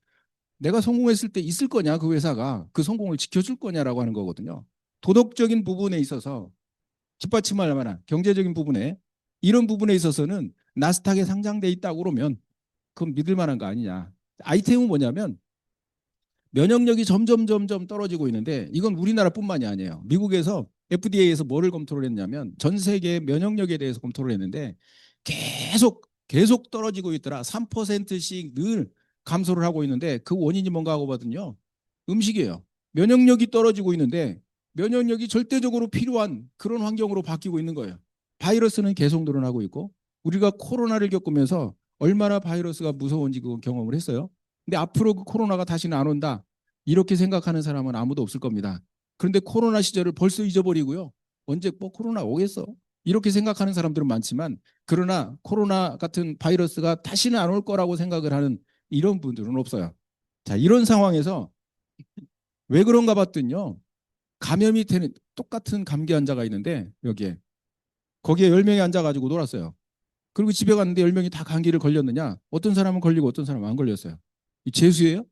내가 성공했을 때 있을 거냐, 그 회사가 그 성공을 지켜줄 거냐라고 하는 거거든요. 도덕적인 부분에 있어서 뒷받침할 만한 경제적인 부분에 이런 부분에 있어서는 나스닥에 상장돼 있다고 그러면 그건 믿을 만한 거 아니냐. 아이템은 뭐냐면 면역력이 점점 떨어지고 있는데 이건 우리나라뿐만이 아니에요. 미국에서 FDA에서 뭐를 검토를 했냐면 전 세계 면역력에 대해서 검토를 했는데 계속 떨어지고 있더라. 3%씩 늘 감소를 하고 있는데 그 원인이 뭔가 하고 봤더니요. 음식이에요. 면역력이 떨어지고 있는데 면역력이 절대적으로 필요한 그런 환경으로 바뀌고 있는 거예요. 바이러스는 계속 늘어나고 있고 우리가 코로나를 겪으면서 얼마나 바이러스가 무서운지 그 경험을 했어요. 근데 앞으로 그 코로나가 다시는 안 온다. 이렇게 생각하는 사람은 아무도 없을 겁니다. 그런데 코로나 시절을 벌써 잊어버리고요. 언제 뭐 코로나 오겠어? 이렇게 생각하는 사람들은 많지만 그러나 코로나 같은 바이러스가 다시는 안 올 거라고 생각을 하는 이런 분들은 없어요. 자, 이런 상황에서 왜 그런가 봤더니요. 감염이 되는 똑같은 감기 환자가 있는데 여기에 거기에 10명이 앉아가지고 놀았어요. 그리고 집에 갔는데 10명이 다 감기를 걸렸느냐? 어떤 사람은 걸리고 어떤 사람은 안 걸렸어요. 이 재수예요?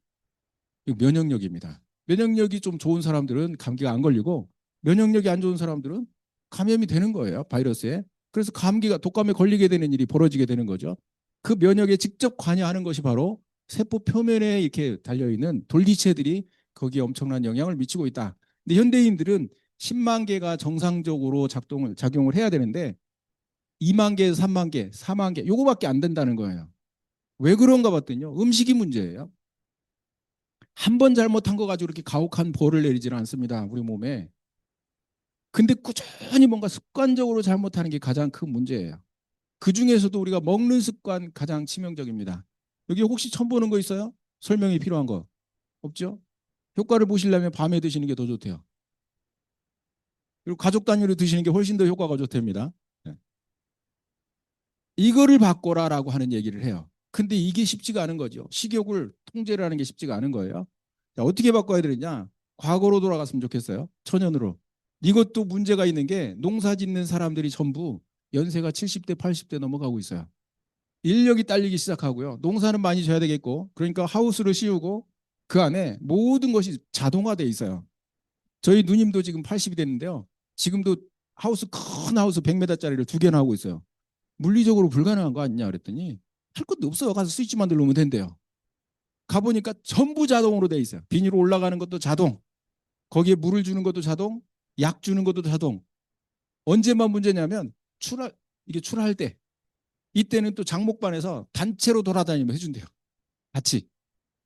이거 면역력입니다. 면역력이 좀 좋은 사람들은 감기가 안 걸리고 면역력이 안 좋은 사람들은 감염이 되는 거예요. 바이러스에. 그래서 감기가 독감에 걸리게 되는 일이 벌어지게 되는 거죠. 그 면역에 직접 관여하는 것이 바로 세포 표면에 이렇게 달려있는 돌기체들이 거기에 엄청난 영향을 미치고 있다. 근데 현대인들은 10만 개가 정상적으로 작용을 해야 되는데 2만 개에서 3만 개, 4만 개 요거밖에 안 된다는 거예요. 왜 그런가 봤더니요. 음식이 문제예요. 한 번 잘못한 거 가지고 이렇게 가혹한 벌을 내리지는 않습니다. 우리 몸에. 근데 꾸준히 뭔가 습관적으로 잘못하는 게 가장 큰 문제예요. 그 중에서도 우리가 먹는 습관 가장 치명적입니다. 여기 혹시 처음 보는 거 있어요? 설명이 필요한 거 없죠? 효과를 보시려면 밤에 드시는 게 더 좋대요. 그리고 가족 단위로 드시는 게 훨씬 더 효과가 좋답니다. 네. 이거를 바꿔라라고 하는 얘기를 해요. 근데 이게 쉽지가 않은 거죠. 식욕을 통제를 하는 게 쉽지가 않은 거예요. 자, 어떻게 바꿔야 되느냐? 과거로 돌아갔으면 좋겠어요. 천연으로. 이것도 문제가 있는 게 농사 짓는 사람들이 전부 연세가 70대, 80대 넘어가고 있어요. 인력이 딸리기 시작하고요. 농사는 많이 져야 되겠고, 그러니까 하우스를 씌우고 그 안에 모든 것이 자동화돼 있어요. 저희 누님도 지금 80이 됐는데요. 지금도 큰 하우스 100m짜리를 2개나 하고 있어요. 물리적으로 불가능한 거 아니냐 그랬더니 할 것도 없어요. 가서 스위치만 누르면 된대요. 가보니까 전부 자동으로 돼 있어요. 비닐로 올라가는 것도 자동, 거기에 물을 주는 것도 자동, 약 주는 것도 자동. 언제만 문제냐면 이게 출하할 때 이때는 또 장목반에서 단체로 돌아다니면 해준대요. 같이.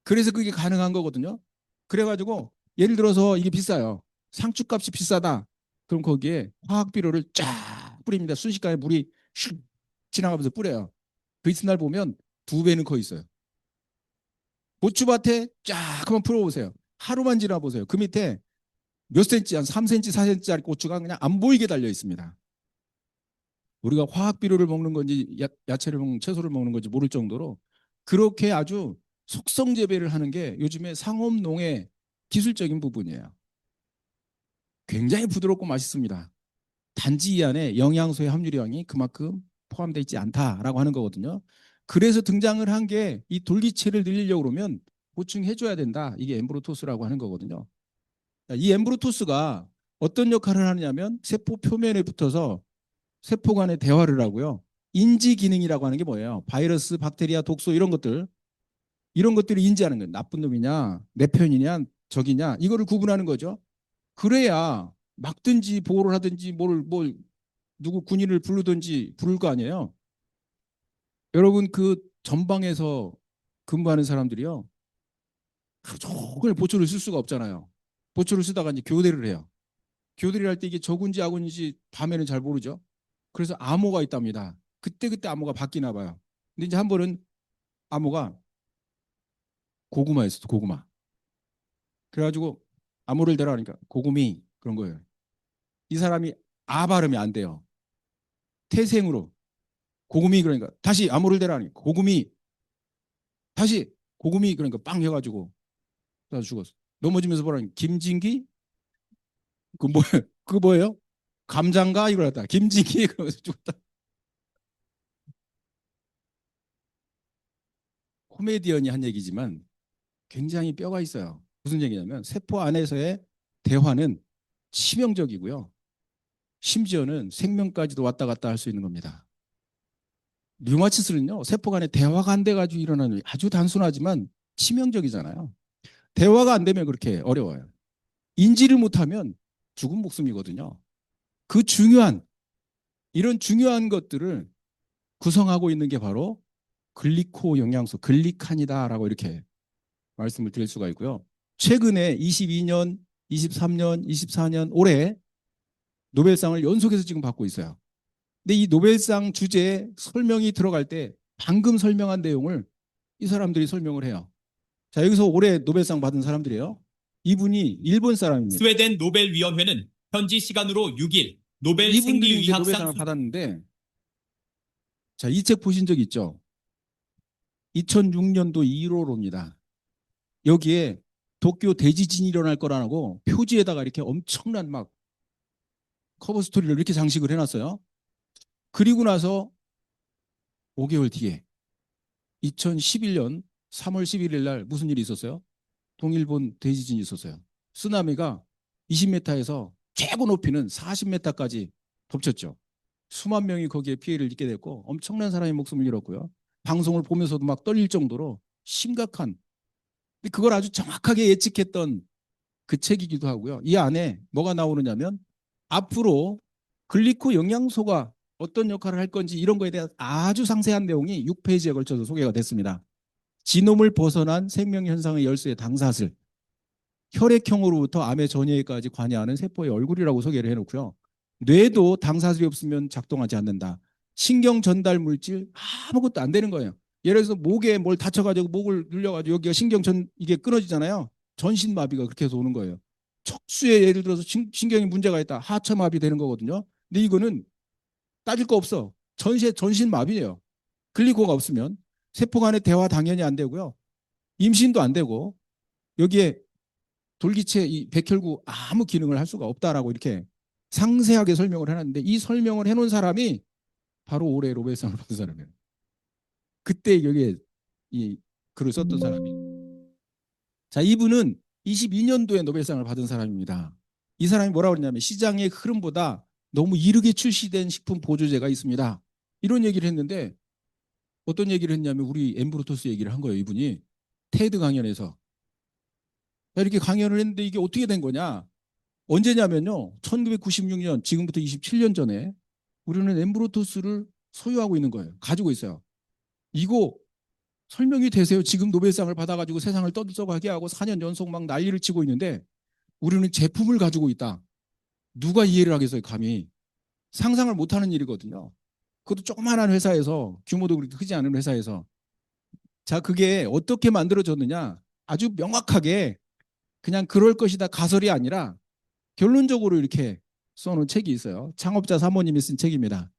그래서 그게 가능한 거거든요. 그래가지고 예를 들어서 이게 비싸요. 상추값이 비싸다. 그럼 거기에 화학비료를 쫙 뿌립니다. 순식간에 물이 슉 지나가면서 뿌려요. 그 이튿날 보면 2배는 커 있어요. 고추밭에 쫙 한번 풀어보세요. 하루만 지나보세요. 그 밑에 몇 센치, 한 3cm, 4cm짜리 고추가 그냥 안 보이게 달려 있습니다. 우리가 화학 비료를 먹는 건지 야채를 먹는 채소를 먹는 건지 모를 정도로 그렇게 아주 속성 재배를 하는 게 요즘에 상업농의 기술적인 부분이에요. 굉장히 부드럽고 맛있습니다. 단지 이 안에 영양소의 함유량이 그만큼 포함되어 있지 않다라고 하는 거거든요. 그래서 등장을 한 게 이 돌기체를 늘리려고 그러면 보충해줘야 된다. 이게 엠브로토스라고 하는 거거든요. 이 엠브로토스가 어떤 역할을 하느냐면 세포 표면에 붙어서 세포 간의 대화를 하고요. 인지 기능이라고 하는 게 뭐예요? 바이러스, 박테리아, 독소 이런 것들을 인지하는 거예요. 나쁜 놈이냐, 내 편이냐, 적이냐 이거를 구분하는 거죠. 그래야 막든지 보호를 하든지 뭘 누구 군인을 부르든지 부를 거 아니에요. 여러분 그 전방에서 근무하는 사람들이요. 하루 종일 보초를 쓸 수가 없잖아요. 보초를 쓰다가 이제 교대를 해요. 교대를 할 때 이게 적은지 악은지 밤에는 잘 모르죠. 그래서 암호가 있답니다. 그때그때 암호가 바뀌나 봐요. 근데 이제 한 번은 암호가 고구마였어, 고구마. 그래가지고 암호를 대라니까 고구미 그런 거예요. 이 사람이 아 발음이 안 돼요. 태생으로 고구미 그러니까 다시 암호를 대라니까 고구미 다시 고구미 그러니까 빵 해가지고 다 죽었어. 넘어지면서 뭐라니 김진기 그 뭐예요? 감장가 이걸 했다. 김진기 그러면서 죽었다. 코미디언이 한 얘기지만 굉장히 뼈가 있어요. 무슨 얘기냐면 세포 안에서의 대화는 치명적이고요. 심지어는 생명까지도 왔다 갔다 할 수 있는 겁니다. 류마티스는요. 세포 간에 대화가 안 돼가지고 일어나는 아주 단순하지만 치명적이잖아요. 대화가 안 되면 그렇게 어려워요. 인지를 못하면 죽은 목숨이거든요. 그 중요한 이런 중요한 것들을 구성하고 있는 게 바로 글리코 영양소, 글리칸이다라고 이렇게 말씀을 드릴 수가 있고요. 최근에 22년, 23년, 24년 올해 노벨상을 연속해서 지금 받고 있어요. 근데 이 노벨상 주제에 설명이 들어갈 때 방금 설명한 내용을 이 사람들이 설명을 해요. 자, 여기서 올해 노벨상 받은 사람들이에요. 이분이 일본 사람입니다. 스웨덴 노벨위원회는 현지 시간으로 6일 노벨 이분들이 이제 노벨상을 생리의학상 받았는데, 자, 이 책 보신 적 있죠? 2006년도 1월호입니다. 여기에 도쿄 대지진이 일어날 거라고 표지에다가 이렇게 엄청난 막 커버 스토리를 이렇게 장식을 해놨어요. 그리고 나서 5개월 뒤에 2011년 3월 11일 날 무슨 일이 있었어요? 동일본 대지진이 있었어요. 쓰나미가 20m에서 최고 높이는 40m까지 덮쳤죠. 수만 명이 거기에 피해를 입게 됐고 엄청난 사람이 목숨을 잃었고요. 방송을 보면서도 막 떨릴 정도로 심각한, 그걸 아주 정확하게 예측했던 그 책이기도 하고요. 이 안에 뭐가 나오느냐면 앞으로 글리코 영양소가 어떤 역할을 할 건지 이런 거에 대한 아주 상세한 내용이 6페이지에 걸쳐서 소개가 됐습니다. 지놈을 벗어난 생명현상의 열쇠의 당사슬, 혈액형으로부터 암의 전이에까지 관여하는 세포의 얼굴이라고 소개를 해놓고요. 뇌도 당사슬이 없으면 작동하지 않는다. 신경 전달 물질 아무것도 안 되는 거예요. 예를 들어서 목에 뭘 다쳐가지고 목을 눌려가지고 여기가 이게 끊어지잖아요. 전신마비가 그렇게 해서 오는 거예요. 척수에 예를 들어서 신경이 문제가 있다. 하차마비 되는 거거든요. 근데 이거는 따질 거 없어. 전신마비예요. 글리코가 없으면 세포 간의 대화 당연히 안 되고요. 임신도 안 되고 여기에 돌기체 이 백혈구 아무 기능을 할 수가 없다라고 이렇게 상세하게 설명을 해놨는데 이 설명을 해놓은 사람이 바로 올해 노벨상을 받은 사람이에요. 그때 여기에 이 글을 썼던 사람이. 자, 이분은 22년도에 노벨상을 받은 사람입니다. 이 사람이 뭐라고 그러냐면 시장의 흐름보다 너무 이르게 출시된 식품 보조제가 있습니다. 이런 얘기를 했는데 어떤 얘기를 했냐면 우리 엠브로토스 얘기를 한 거예요. 이분이 테드 강연에서. 이렇게 강연을 했는데 이게 어떻게 된 거냐? 언제냐면요. 1996년 지금부터 27년 전에 우리는 엠브로토스를 소유하고 있는 거예요. 가지고 있어요. 이거 설명이 되세요. 지금 노벨상을 받아가지고 세상을 떠들썩하게 하고 4년 연속 막 난리를 치고 있는데 우리는 제품을 가지고 있다. 누가 이해를 하겠어요, 감히. 상상을 못하는 일이거든요. 그것도 조그마한 회사에서, 규모도 그렇게 크지 않은 회사에서. 자, 그게 어떻게 만들어졌느냐? 아주 명확하게 그냥 그럴 것이다 가설이 아니라 결론적으로 이렇게 써놓은 책이 있어요. 창업자 사모님이 쓴 책입니다.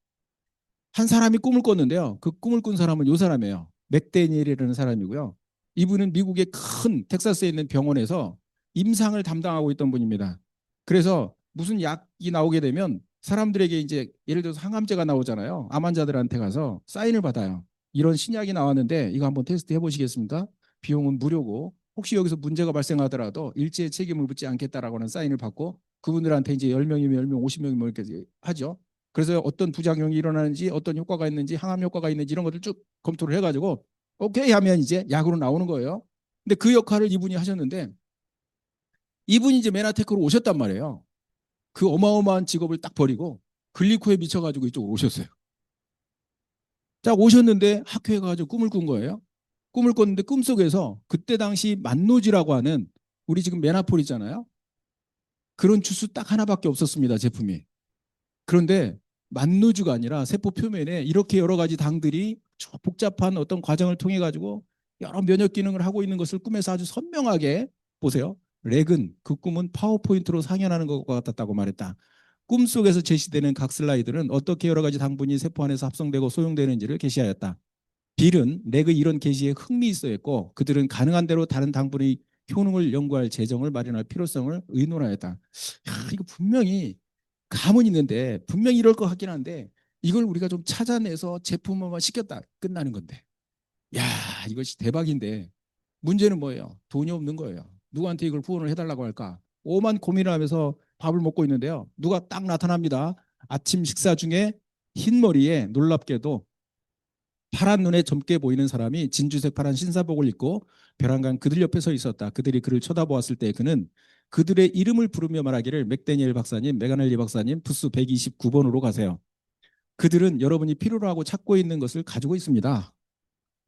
한 사람이 꿈을 꿨는데요. 그 꿈을 꾼 사람은 이 사람이에요. 맥데니엘이라는 사람이고요. 이분은 미국의 큰 텍사스에 있는 병원에서 임상을 담당하고 있던 분입니다. 그래서 무슨 약이 나오게 되면 사람들에게 이제 예를 들어서 항암제가 나오잖아요. 암 환자들한테 가서 사인을 받아요. 이런 신약이 나왔는데 이거 한번 테스트 해보시겠습니까? 비용은 무료고 혹시 여기서 문제가 발생하더라도 일체의 책임을 묻지 않겠다라고 하는 사인을 받고 그분들한테 이제 10명이면 10명, 50명이면 이렇게 하죠. 그래서 어떤 부작용이 일어나는지 어떤 효과가 있는지 항암 효과가 있는지 이런 것들 쭉 검토를 해가지고 오케이 하면 이제 약으로 나오는 거예요. 근데 그 역할을 이분이 하셨는데 이분이 이제 메나테크로 오셨단 말이에요. 그 어마어마한 직업을 딱 버리고 글리코에 미쳐가지고 이쪽으로 오셨어요. 딱 오셨는데 학교에 가가지고 꿈을 꾼 거예요. 꿈을 꿨는데 꿈속에서 그때 당시 만노지라고 하는 우리 지금 메나폴 있잖아요. 그런 주스 딱 하나밖에 없었습니다. 제품이. 그런데 만누주가 아니라 세포 표면에 이렇게 여러 가지 당들이 복잡한 어떤 과정을 통해 가지고 여러 면역 기능을 하고 있는 것을 꿈에서 아주 선명하게 보세요. 렉은 그 꿈은 파워포인트로 상연하는 것과 같았다고 말했다. 꿈속에서 제시되는 각 슬라이드는 어떻게 여러 가지 당분이 세포 안에서 합성되고 소용되는지를 게시하였다. 빌은 렉의 이런 게시에 흥미있어했고 그들은 가능한 대로 다른 당분의 효능을 연구할 재정을 마련할 필요성을 의논하였다. 야, 이거 분명히 감은 있는데 분명히 이럴 것 같긴 한데 이걸 우리가 좀 찾아내서 제품화만 시켰다 끝나는 건데 야 이것이 대박인데 문제는 뭐예요? 돈이 없는 거예요. 누구한테 이걸 후원을 해달라고 할까? 오만 고민을 하면서 밥을 먹고 있는데요. 누가 딱 나타납니다. 아침 식사 중에 흰 머리에 놀랍게도 파란 눈에 젊게 보이는 사람이 진주색 파란 신사복을 입고 벼랑간 그들 옆에 서 있었다. 그들이 그를 쳐다보았을 때 그는 그들의 이름을 부르며 말하기를 맥데니엘 박사님, 메가넬리 박사님, 부스 129번으로 가세요. 그들은 여러분이 필요로 하고 찾고 있는 것을 가지고 있습니다.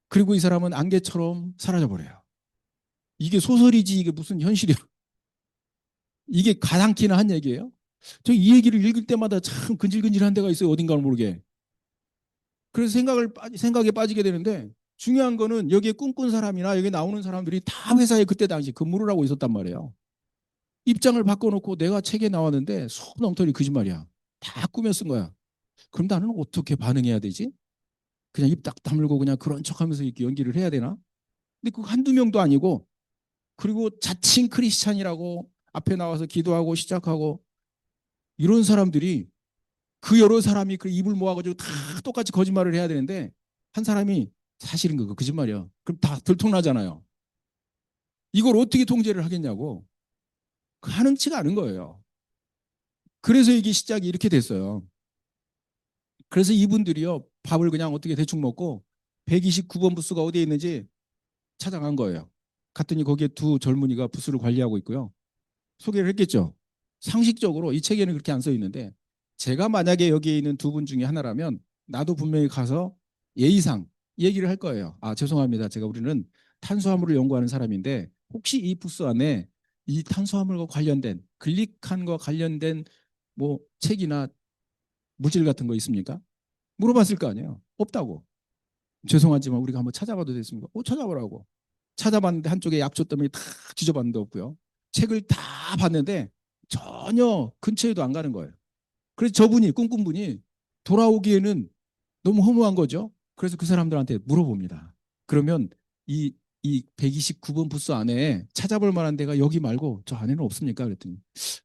그리고 이 사람은 안개처럼 사라져버려요. 이게 소설이지 이게 무슨 현실이야. 이게 가당키나 한 얘기예요. 저 이 얘기를 읽을 때마다 참 근질근질한 데가 있어요. 어딘가를 모르게. 그래서 생각에 빠지게 되는데 중요한 거는 여기에 꿈꾼 사람이나 여기 나오는 사람들이 다 회사에 그때 당시 근무를 하고 있었단 말이에요. 입장을 바꿔놓고 내가 책에 나왔는데 수업 엉터리 거짓말이야. 다 꾸며 쓴 거야. 그럼 나는 어떻게 반응해야 되지? 그냥 입 딱 다물고 그냥 그런 척하면서 이렇게 연기를 해야 되나? 근데 그 한두 명도 아니고 그리고 자칭 크리스찬이라고 앞에 나와서 기도하고 시작하고 이런 사람들이 그 여러 사람이 그 입을 모아가지고 다 똑같이 거짓말을 해야 되는데 한 사람이 사실은 그거 거짓말이야. 그럼 다 들통나잖아요. 이걸 어떻게 통제를 하겠냐고. 가능치가 않은 거예요. 그래서 이게 시작이 이렇게 됐어요. 그래서 이분들이요 밥을 그냥 어떻게 대충 먹고 129번 부스가 어디에 있는지 찾아간 거예요. 갔더니 거기에 두 젊은이가 부스를 관리하고 있고요. 소개를 했겠죠. 상식적으로 이 책에는 그렇게 안 써 있는데 제가 만약에 여기에 있는 두 분 중에 하나라면 나도 분명히 가서 예의상 얘기를 할 거예요. 아 죄송합니다. 제가 우리는 탄수화물을 연구하는 사람인데 혹시 이 부스 안에 이 탄수화물과 관련된 글리칸과 관련된 뭐 책이나 물질 같은 거 있습니까? 물어봤을 거 아니에요. 없다고. 죄송하지만 우리가 한번 찾아봐도 됐습니까? 찾아보라고. 찾아봤는데 한쪽에 약초 때문에 다 뒤져봤는데 없고요. 책을 다 봤는데 전혀 근처에도 안 가는 거예요. 그래서 저분이 꿈꾼 분이 돌아오기에는 너무 허무한 거죠. 그래서 그 사람들한테 물어봅니다. 그러면 이 129번 부스 안에 찾아볼 만한 데가 여기 말고 저 안에는 없습니까? 그랬더니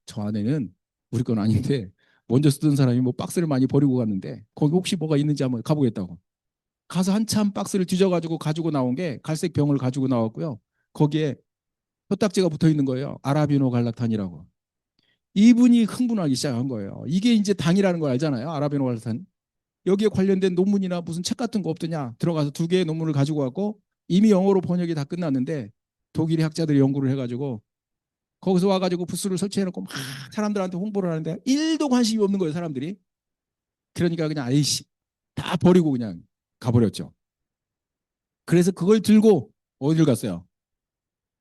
저 안에는 우리 건 아닌데 먼저 쓰던 사람이 뭐 박스를 많이 버리고 갔는데 거기 혹시 뭐가 있는지 한번 가보겠다고. 가서 한참 박스를 뒤져가지고 가지고 나온 게 갈색 병을 가지고 나왔고요. 거기에 뼈딱지가 붙어 있는 거예요. 아라비노 갈라탄이라고. 이분이 흥분하기 시작한 거예요. 이게 이제 당이라는 걸 알잖아요. 아라비노 갈라탄. 여기에 관련된 논문이나 무슨 책 같은 거 없더냐. 들어가서 두 개의 논문을 가지고 왔고 이미 영어로 번역이 다 끝났는데 독일의 학자들이 연구를 해가지고 거기서 와가지고 부스를 설치해놓고 막 사람들한테 홍보를 하는데 1도 관심이 없는 거예요. 사람들이. 그러니까 그냥 아이씨 다 버리고 그냥 가버렸죠. 그래서 그걸 들고 어디를 갔어요?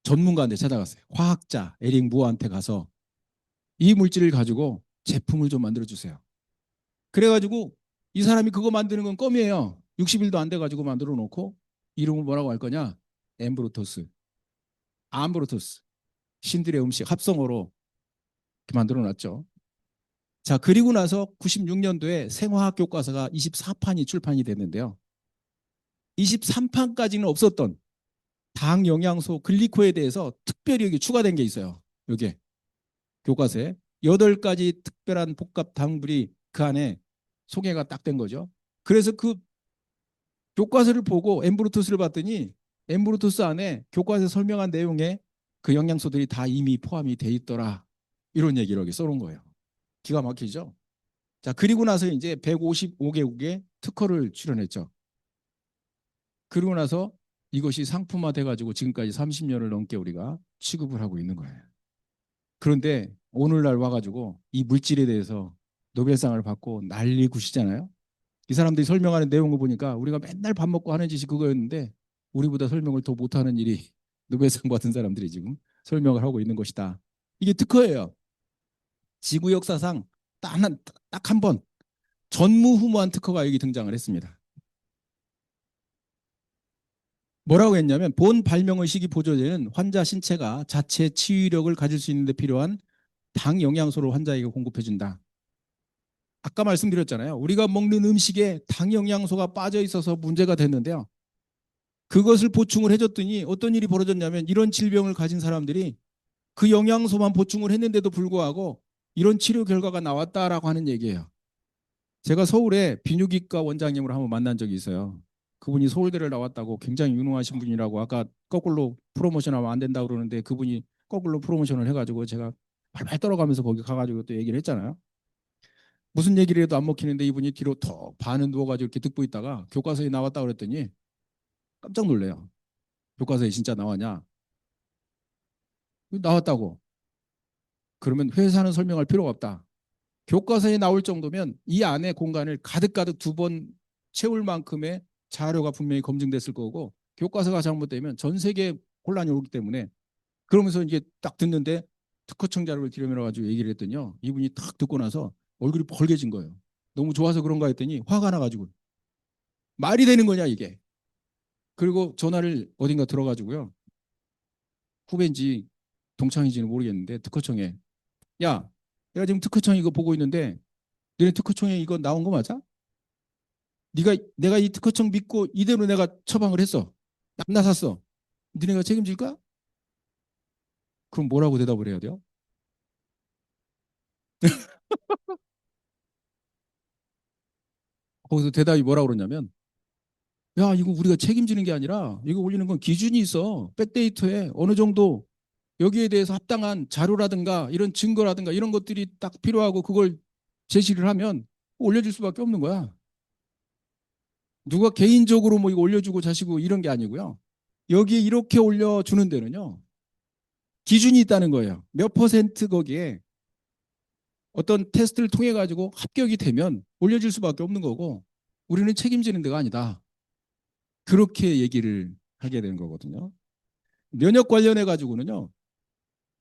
전문가한테 찾아갔어요. 화학자 에릭 무어한테 가서 이 물질을 가지고 제품을 좀 만들어 주세요. 그래가지고 이 사람이 그거 만드는 건 껌이에요. 60일도 안 돼가지고 만들어 놓고 이름을 뭐라고 할 거냐? 엠브로토스, 암브로토스, 신들의 음식 합성어로 이렇게 만들어 놨죠. 자, 그리고 나서 96년도에 생화학 교과서가 24판이 출판이 됐는데요. 23판까지는 없었던 당 영양소 글리코에 대해서 특별히 여기 추가된 게 있어요. 여기에 교과서에 8가지 특별한 복합 당분이 그 안에 소개가 딱 된 거죠. 그래서 그 교과서를 보고 엠브루투스를 봤더니 엠브루투스 안에 교과서에 설명한 내용에 그 영양소들이 다 이미 포함이 돼 있더라. 이런 얘기를 여기 써놓은 거예요. 기가 막히죠. 자, 그리고 나서 이제 155개국에 특허를 출연했죠. 그리고 나서 이것이 상품화돼 가지고 지금까지 30년을 넘게 우리가 취급을 하고 있는 거예요. 그런데 오늘날 와가지고 이 물질에 대해서 노벨상을 받고 난리 굿이잖아요. 이 사람들이 설명하는 내용을 보니까 우리가 맨날 밥 먹고 하는 짓이 그거였는데 우리보다 설명을 더 못하는 일이 노벨상 받은 사람들이 지금 설명을 하고 있는 것이다. 이게 특허예요. 지구 역사상 딱 한 번 전무후무한 특허가 여기 등장을 했습니다. 뭐라고 했냐면 본 발명의 시기 보조제는 환자 신체가 자체 치유력을 가질 수 있는 데 필요한 당 영양소를 환자에게 공급해준다. 아까 말씀드렸잖아요. 우리가 먹는 음식에 당 영양소가 빠져 있어서 문제가 됐는데요. 그것을 보충을 해줬더니 어떤 일이 벌어졌냐면 이런 질병을 가진 사람들이 그 영양소만 보충을 했는데도 불구하고 이런 치료 결과가 나왔다라고 하는 얘기예요. 제가 서울에 비뇨기과 원장님을 한번 만난 적이 있어요. 그분이 서울대를 나왔다고 굉장히 유능하신 분이라고 아까 거꾸로 프로모션하면 안 된다고 그러는데 그분이 거꾸로 프로모션을 해가지고 제가 발발 떨어가면서 거기 가가지고 또 얘기를 했잖아요. 무슨 얘기를 해도 안 먹히는데 이분이 뒤로 턱 반은 누워가지고 이렇게 듣고 있다가 교과서에 나왔다 그랬더니 깜짝 놀래요. 교과서에 진짜 나왔냐? 나왔다고. 그러면 회사는 설명할 필요가 없다. 교과서에 나올 정도면 이 안에 공간을 가득가득 2번 채울 만큼의 자료가 분명히 검증됐을 거고 교과서가 잘못되면 전 세계에 혼란이 오기 때문에 그러면서 이제 딱 듣는데 특허청 자료를 들여밀어 가지고 얘기를 했더니요. 이분이 딱 듣고 나서 얼굴이 벌개진 거예요. 너무 좋아서 그런가 했더니 화가 나가지고 말이 되는 거냐 이게. 그리고 전화를 어딘가 들어가지고요. 후배인지 동창인지는 모르겠는데 특허청에 야 내가 지금 특허청 이거 보고 있는데 너네 특허청에 이거 나온 거 맞아? 내가 이 특허청 믿고 이대로 내가 처방을 했어. 남나 샀어. 너네가 책임질까? 그럼 뭐라고 대답을 해야 돼요? 거기서 대답이 뭐라고 그러냐면 야 이거 우리가 책임지는 게 아니라 이거 올리는 건 기준이 있어. 백데이터에 어느 정도 여기에 대해서 합당한 자료라든가 이런 증거라든가 이런 것들이 딱 필요하고 그걸 제시를 하면 올려줄 수밖에 없는 거야. 누가 개인적으로 뭐 이거 올려주고 자시고 이런 게 아니고요. 여기에 이렇게 올려주는 데는요. 기준이 있다는 거예요. 몇 퍼센트 거기에 어떤 테스트를 통해 가지고 합격이 되면 올려줄 수밖에 없는 거고 우리는 책임지는 데가 아니다. 그렇게 얘기를 하게 되는 거거든요. 면역 관련해 가지고는요.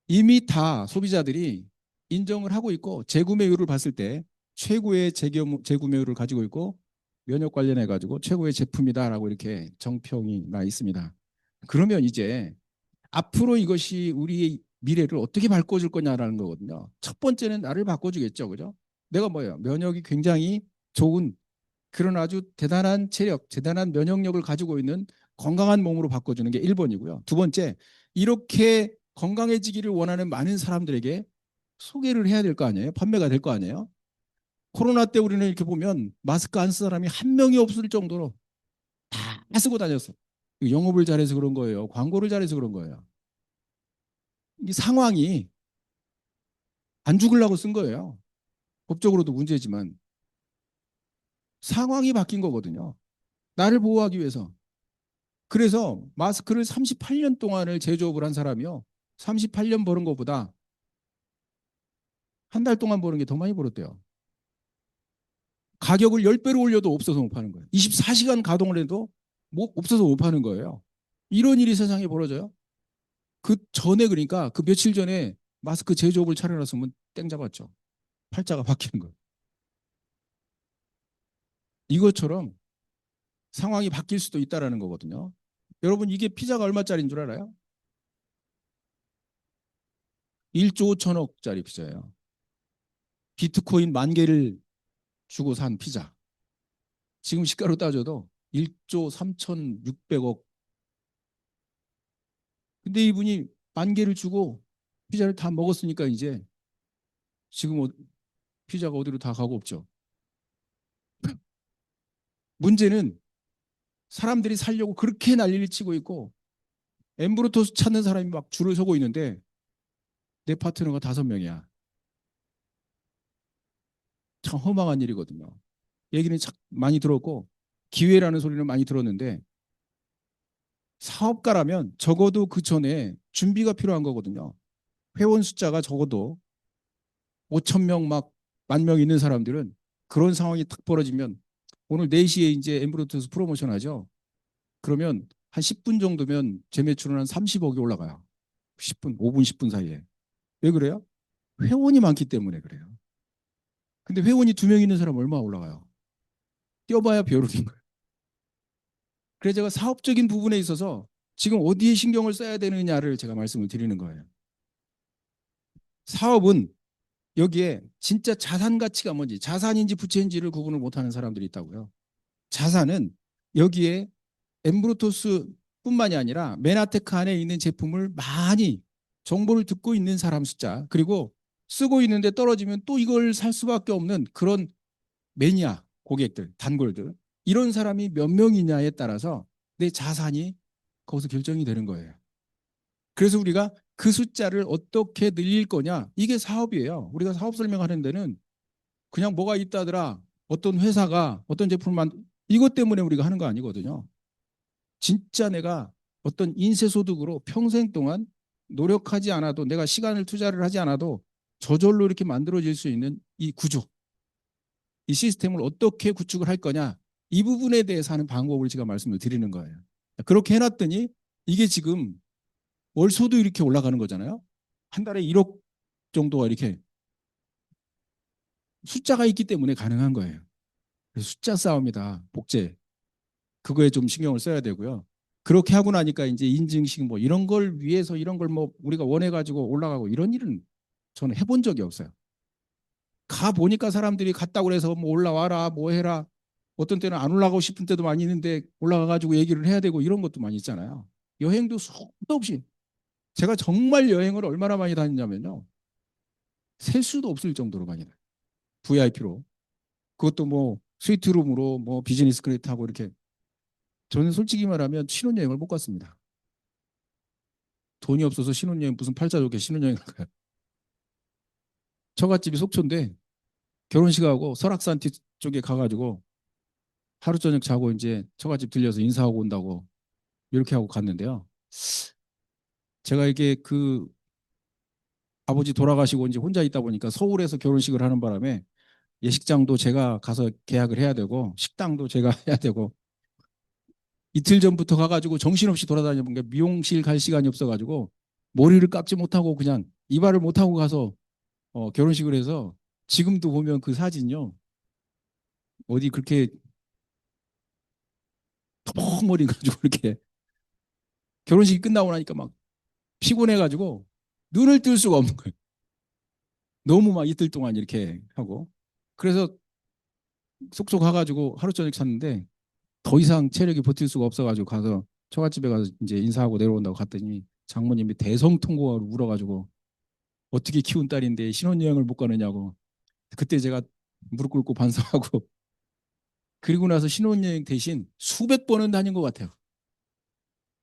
이미 다 소비자들이 인정을 하고 있고 재구매율을 봤을 때 최고의 재구매율을 가지고 있고 면역 관련해 가지고 최고의 제품이다라고 이렇게 정평이 나 있습니다. 그러면 이제 앞으로 이것이 우리의 미래를 어떻게 바꿔줄 거냐라는 거거든요. 첫 번째는 나를 바꿔주겠죠. 그죠? 내가 뭐예요? 면역이 굉장히 좋은 그런 아주 대단한 체력, 대단한 면역력을 가지고 있는 건강한 몸으로 바꿔주는 게 1번이고요. 두 번째, 이렇게 건강해지기를 원하는 많은 사람들에게 소개를 해야 될 거 아니에요? 판매가 될 거 아니에요? 코로나 때 우리는 이렇게 보면 마스크 안 쓴 사람이 한 명이 없을 정도로 다 쓰고 다녔어. 영업을 잘해서 그런 거예요. 광고를 잘해서 그런 거예요. 이 상황이 안 죽으려고 쓴 거예요. 법적으로도 문제지만 상황이 바뀐 거거든요. 나를 보호하기 위해서. 그래서 마스크를 38년 동안을 제조업을 한 사람이요. 38년 버는 것보다 한 달 동안 버는 게 더 많이 벌었대요. 가격을 10배로 올려도 없어서 못 파는 거예요. 24시간 가동을 해도 뭐 없어서 못 파는 거예요. 이런 일이 세상에 벌어져요. 그 전에 그러니까 그 며칠 전에 마스크 제조업을 차려놨으면 땡 잡았죠. 팔자가 바뀌는 거예요. 이것처럼 상황이 바뀔 수도 있다는 거거든요. 여러분 이게 피자가 얼마짜리인 줄 알아요? 1조 5천억짜리 피자예요. 비트코인 10,000개를 주고 산 피자. 지금 시가로 따져도 1조 3,600억. 근데 이분이 10,000개를 주고 피자를 다 먹었으니까 이제 지금 피자가 어디로 다 가고 없죠. 문제는 사람들이 살려고 그렇게 난리를 치고 있고 엠브로토스 찾는 사람이 막 줄을 서고 있는데 내 파트너가 5명이야. 참 허망한 일이거든요. 얘기는 참 많이 들었고 기회라는 소리는 많이 들었는데 사업가라면 적어도 그 전에 준비가 필요한 거거든요. 회원 숫자가 적어도 5,000명 막 10,000명 있는 사람들은 그런 상황이 탁 벌어지면 오늘 4시에 이제 엠브로토스 프로모션 하죠. 그러면 한 10분 정도면 제 매출은 한 30억이 올라가요. 10분, 5분, 10분 사이에. 왜 그래요? 회원이 많기 때문에 그래요. 근데 회원이 2명 있는 사람 얼마 올라가요? 뛰어봐야 벼룩인 거예요. 그래서 제가 사업적인 부분에 있어서 지금 어디에 신경을 써야 되느냐를 제가 말씀을 드리는 거예요. 사업은 여기에 진짜 자산 가치가 뭔지, 자산인지 부채인지를 구분을 못하는 사람들이 있다고요. 자산은 여기에 엠브로토스 뿐만이 아니라 메나테크 안에 있는 제품을 많이 정보를 듣고 있는 사람 숫자, 그리고 쓰고 있는데 떨어지면 또 이걸 살 수밖에 없는 그런 매니아 고객들, 단골들, 이런 사람이 몇 명이냐에 따라서 내 자산이 거기서 결정이 되는 거예요. 그래서 우리가 그 숫자를 어떻게 늘릴 거냐, 이게 사업이에요. 우리가 사업 설명하는 데는 그냥 뭐가 있다더라, 어떤 회사가 어떤 제품을 이것 때문에 우리가 하는 거 아니거든요. 진짜 내가 어떤 인쇄소득으로 평생 동안 노력하지 않아도, 내가 시간을 투자를 하지 않아도 저절로 이렇게 만들어질 수 있는 이 구조, 이 시스템을 어떻게 구축을 할 거냐, 이 부분에 대해서 하는 방법을 제가 말씀을 드리는 거예요. 그렇게 해놨더니 이게 지금 월소도 이렇게 올라가는 거잖아요. 한 달에 1억 정도가 이렇게 숫자가 있기 때문에 가능한 거예요. 그래서 숫자 싸움이다. 복제. 그거에 좀 신경을 써야 되고요. 그렇게 하고 나니까 이제 인증식 뭐 이런 걸 위해서 이런 걸 뭐 우리가 원해가지고 올라가고 이런 일은 저는 해본 적이 없어요. 가 보니까 사람들이 갔다고 그래서 뭐 올라와라 뭐 해라, 어떤 때는 안 올라가고 싶은 때도 많이 있는데 올라가가지고 얘기를 해야 되고 이런 것도 많이 있잖아요. 여행도 수도 없이, 제가 정말 여행을 얼마나 많이 다녔냐면요, 셀 수도 없을 정도로 많이 다녀요. VIP로. 그것도 뭐 스위트룸으로 뭐 비즈니스 클래스 타고 이렇게. 저는 솔직히 말하면 신혼여행을 못 갔습니다. 돈이 없어서 신혼여행, 무슨 팔자 좋게 신혼여행을 가요. 처갓집이 속초인데 결혼식하고 설악산 쪽에 가가지고 하루 저녁 자고 이제 처갓집 들려서 인사하고 온다고 이렇게 하고 갔는데요. 제가 이게 그 아버지 돌아가시고 이제 혼자 있다 보니까 서울에서 결혼식을 하는 바람에 예식장도 제가 가서 계약을 해야 되고 식당도 제가 해야 되고, 이틀 전부터 가가지고 정신없이 돌아다녀 본 게 미용실 갈 시간이 없어가지고 머리를 깎지 못하고 그냥 이발을 못하고 가서 결혼식을 해서, 지금도 보면 그 사진요, 어디 그렇게 터벅머리 가지고 이렇게 결혼식이 끝나고 나니까 막 피곤해가지고 눈을 뜰 수가 없는 거예요. 너무 막 이틀 동안 이렇게 하고. 그래서 속속 가가지고 하루 저녁 잤는데 더 이상 체력이 버틸 수가 없어가지고 가서 처갓집에 가서 이제 인사하고 내려온다고 갔더니 장모님이 대성통곡으로 울어가지고 어떻게 키운 딸인데 신혼여행을 못 가느냐고. 그때 제가 무릎 꿇고 반성하고 그리고 나서 신혼여행 대신 수백 번은 다닌 것 같아요.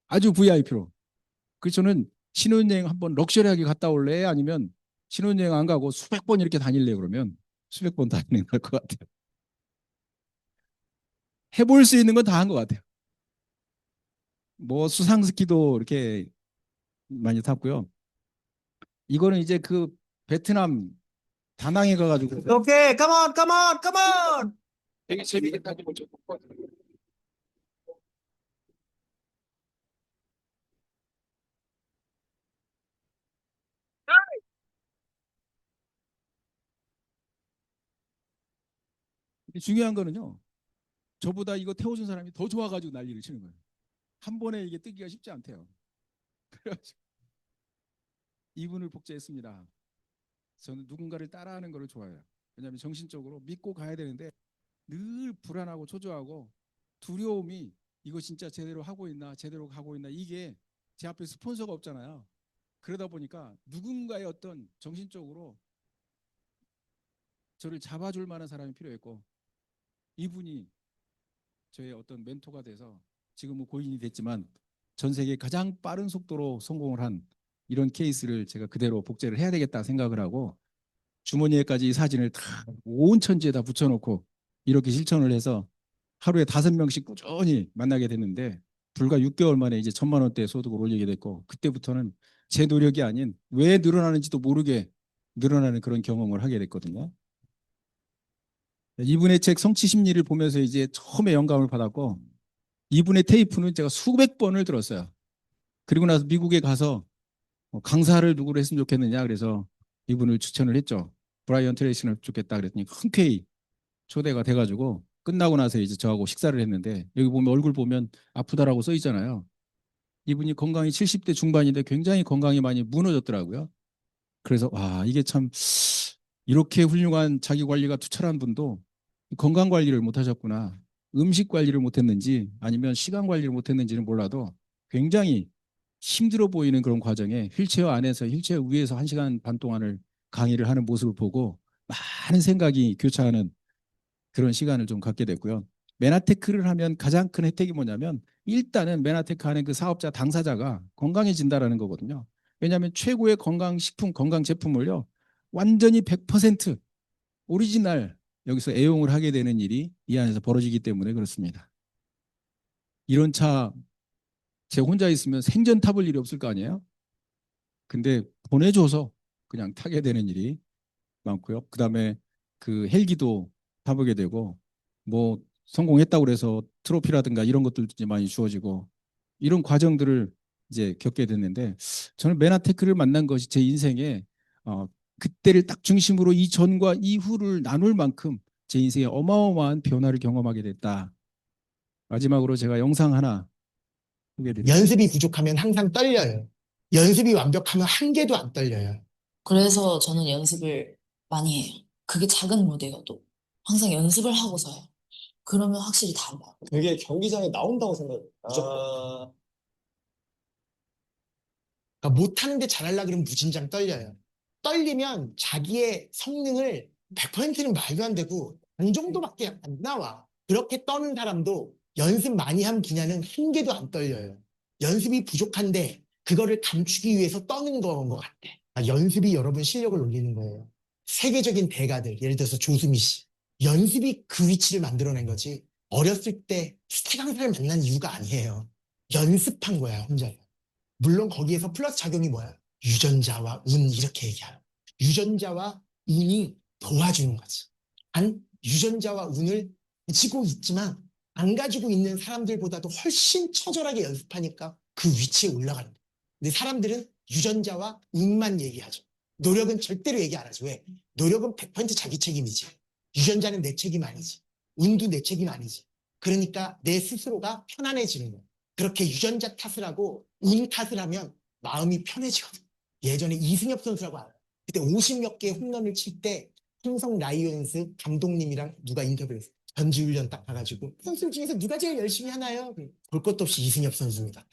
아주 VIP로. 그래서 저는 신혼여행 한번 럭셔리하게 갔다 올래, 아니면 신혼여행 안 가고 수백 번 이렇게 다닐래, 그러면 수백 번 다니는 걸 것 같아요. 해볼 수 있는 건 다 한 것 같아요. 뭐 수상스키도 이렇게 많이 탔고요. 이거는 이제 그 베트남 다낭에 가가지고 오케이, come on, come on, come on. 되게 재밌게 다니고 좀 중요한 거는요, 저보다 이거 태워준 사람이 더 좋아가지고 난리를 치는 거예요. 한 번에 이게 뜨기가 쉽지 않대요. 그래가지고 이분을 복제했습니다. 저는 누군가를 따라하는 거를 좋아해요. 왜냐하면 정신적으로 믿고 가야 되는데 늘 불안하고 초조하고 두려움이 이거 진짜 제대로 하고 있나 제대로 가고 있나 이게 제 앞에 스폰서가 없잖아요. 그러다 보니까 누군가의 어떤 정신적으로 저를 잡아줄 만한 사람이 필요했고 이분이 저의 어떤 멘토가 돼서 지금은 고인이 됐지만 전 세계 가장 빠른 속도로 성공을 한 이런 케이스를 제가 그대로 복제를 해야 되겠다 생각을 하고 주머니에까지 이 사진을 다 온 천지에다 붙여놓고 이렇게 실천을 해서 하루에 5명씩 꾸준히 만나게 됐는데 불과 6개월 만에 이제 1,000만 원대 소득을 올리게 됐고 그때부터는 제 노력이 아닌 왜 늘어나는지도 모르게 늘어나는 그런 경험을 하게 됐거든요. 이분의 책 성취 심리를 보면서 이제 처음에 영감을 받았고 이분의 테이프는 제가 수백 번을 들었어요. 그리고 나서 미국에 가서 강사를 누구로 했으면 좋겠느냐 그래서 이분을 추천을 했죠. 브라이언 트레이시를 좋겠다 그랬더니 흔쾌히 초대가 돼가지고 끝나고 나서 이제 저하고 식사를 했는데 여기 보면 얼굴 보면 아프다라고 써 있잖아요. 이분이 건강이 70대 중반인데 굉장히 건강이 많이 무너졌더라고요. 그래서 와 이게 참 이렇게 훌륭한 자기 관리가 투철한 분도 건강 관리를 못 하셨구나. 음식 관리를 못 했는지 아니면 시간 관리를 못 했는지는 몰라도 굉장히 힘들어 보이는 그런 과정에 휠체어 안에서 휠체어 위에서 1시간 반 동안을 강의를 하는 모습을 보고 많은 생각이 교차하는 그런 시간을 좀 갖게 됐고요. 메나테크를 하면 가장 큰 혜택이 뭐냐면 일단은 메나테크 하는 그 사업자 당사자가 건강해진다라는 거거든요. 왜냐하면 최고의 건강식품, 건강 제품을요. 완전히 100% 오리지널 여기서 애용을 하게 되는 일이 이 안에서 벌어지기 때문에 그렇습니다. 이런 차 제 혼자 있으면 생전 타볼 일이 없을 거 아니에요? 근데 보내줘서 그냥 타게 되는 일이 많고요. 그다음에 그 헬기도 타보게 되고 뭐 성공했다고 그래서 트로피라든가 이런 것들도 이제 많이 주어지고 이런 과정들을 이제 겪게 됐는데 저는 메나테크를 만난 것이 제 인생에 그때를 딱 중심으로 이 전과 이후를 나눌 만큼 제 인생에 어마어마한 변화를 경험하게 됐다. 마지막으로 제가 영상 하나 소개해드릴게요. 연습이 부족하면 항상 떨려요. 연습이 완벽하면 한 개도 안 떨려요. 그래서 저는 연습을 많이 해요. 그게 작은 무대여도 항상 연습을 하고서요. 그러면 확실히 달라요. 그게 경기장에 나온다고 생각해요. 무조건. 그러니까 못하는데 잘하려고 그러면 무진장 떨려요. 떨리면 자기의 성능을 100%는 말도 안 되고 그 정도밖에 안 나와. 그렇게 떠는 사람도 연습 많이 한 분야는 한 개도 안 떨려요. 연습이 부족한데 그거를 감추기 위해서 떠는 거인 것 같아. 연습이 여러분 실력을 올리는 거예요. 세계적인 대가들, 예를 들어서 조수미 씨. 연습이 그 위치를 만들어낸 거지. 어렸을 때 스타 강사를 만난 이유가 아니에요. 연습한 거야, 혼자. 물론 거기에서 플러스 작용이 뭐야? 유전자와 운 이렇게 얘기해요. 유전자와 운이 도와주는 거지. 단 유전자와 운을 가지고 있지만 안 가지고 있는 사람들보다도 훨씬 처절하게 연습하니까 그 위치에 올라가는 거야. 근데 사람들은 유전자와 운만 얘기하죠. 노력은 절대로 얘기 안 하죠. 왜? 노력은 100% 자기 책임이지. 유전자는 내 책임 아니지. 운도 내 책임 아니지. 그러니까 내 스스로가 편안해지는 거야. 그렇게 유전자 탓을 하고 운 탓을 하면 마음이 편해지거든. 예전에 이승엽 선수라고 알아요. 그때 50몇 개의 홈런을 칠 때 삼성 라이온스 감독님이랑 누가 인터뷰를 했어요. 전지훈련 딱 가가지고 선수들 중에서 누가 제일 열심히 하나요? 볼 것도 없이 이승엽 선수입니다.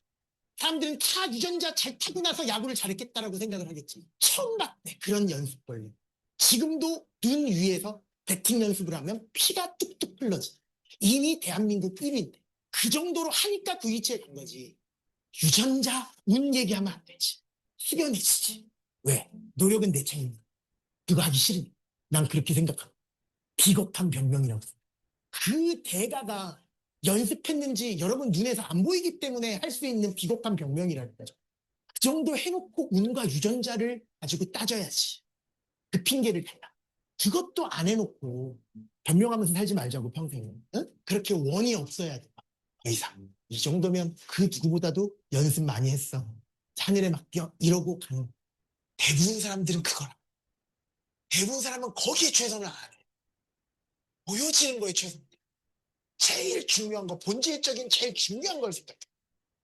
사람들은 다 유전자 잘 타고 나서 야구를 잘했겠다라고 생각을 하겠지. 처음 봤대. 그런 연습벌레. 지금도 눈 위에서 배팅 연습을 하면 피가 뚝뚝 흘러지. 이미 대한민국 1위인데. 그 정도로 하니까 그 위치에 간 거지. 유전자, 운 얘기하면 안 되지. 숙연해지지. 왜? 노력은 내 책임이야. 그거 하기 싫으니. 난 그렇게 생각하고. 비겁한 변명이라고 생각해. 그 대가가 연습했는지 여러분 눈에서 안 보이기 때문에 할 수 있는 비겁한 변명이라는 거죠. 그 정도 해놓고 운과 유전자를 가지고 따져야지. 그 핑계를 대라. 그것도 안 해놓고 변명하면서 살지 말자고 평생. 응? 그렇게 원이 없어야 돼. 더 이상. 이 정도면 그 누구보다도 연습 많이 했어. 하늘에 맡겨 이러고 가는 거야. 대부분 사람들은 그거라. 대부분 사람은 거기에 최선을 안 해. 보여지는 거에 최선. 제일 중요한 거, 본질적인 제일 중요한 걸 생각해.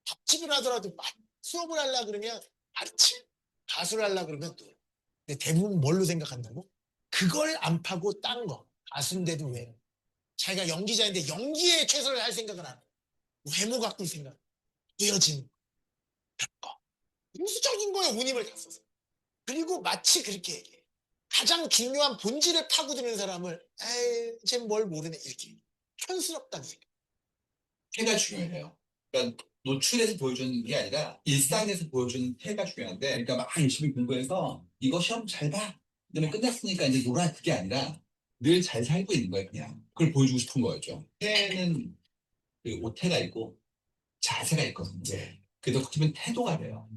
밥집을 하더라도 수업을 하려고 그러면 가르치. 가수를 하려고 그러면 또. 근데 대부분 뭘로 생각한다고? 그걸 안 파고 딴 거. 가수인데도 왜? 자기가 연기자인데 연기에 최선을 할 생각을 안 해. 외모 갖고 생각. 보여진 거. 우수적인 거에 온 힘을 다 써서. 그리고 마치 그렇게 얘기해. 가장 중요한 본질을 파고드는 사람을 에이, 쟤뭘 모르네 이렇게. 촌스럽다는 생각. 태가 중요해요. 그러니까 노출해서 보여주는 게 아니라 일상에서 보여주는 태가 중요한데, 그러니까 막 열심히 공부해서 이거 시험 잘 봐. 그다음에 끝났으니까 이제 놀아. 그게 아니라 늘 잘 살고 있는 거예요, 그냥. 그걸 보여주고 싶은 거였죠. 태는 그 오태가 있고 자세가 있거든요. 그래도 어떻게 보면 태도가 돼요.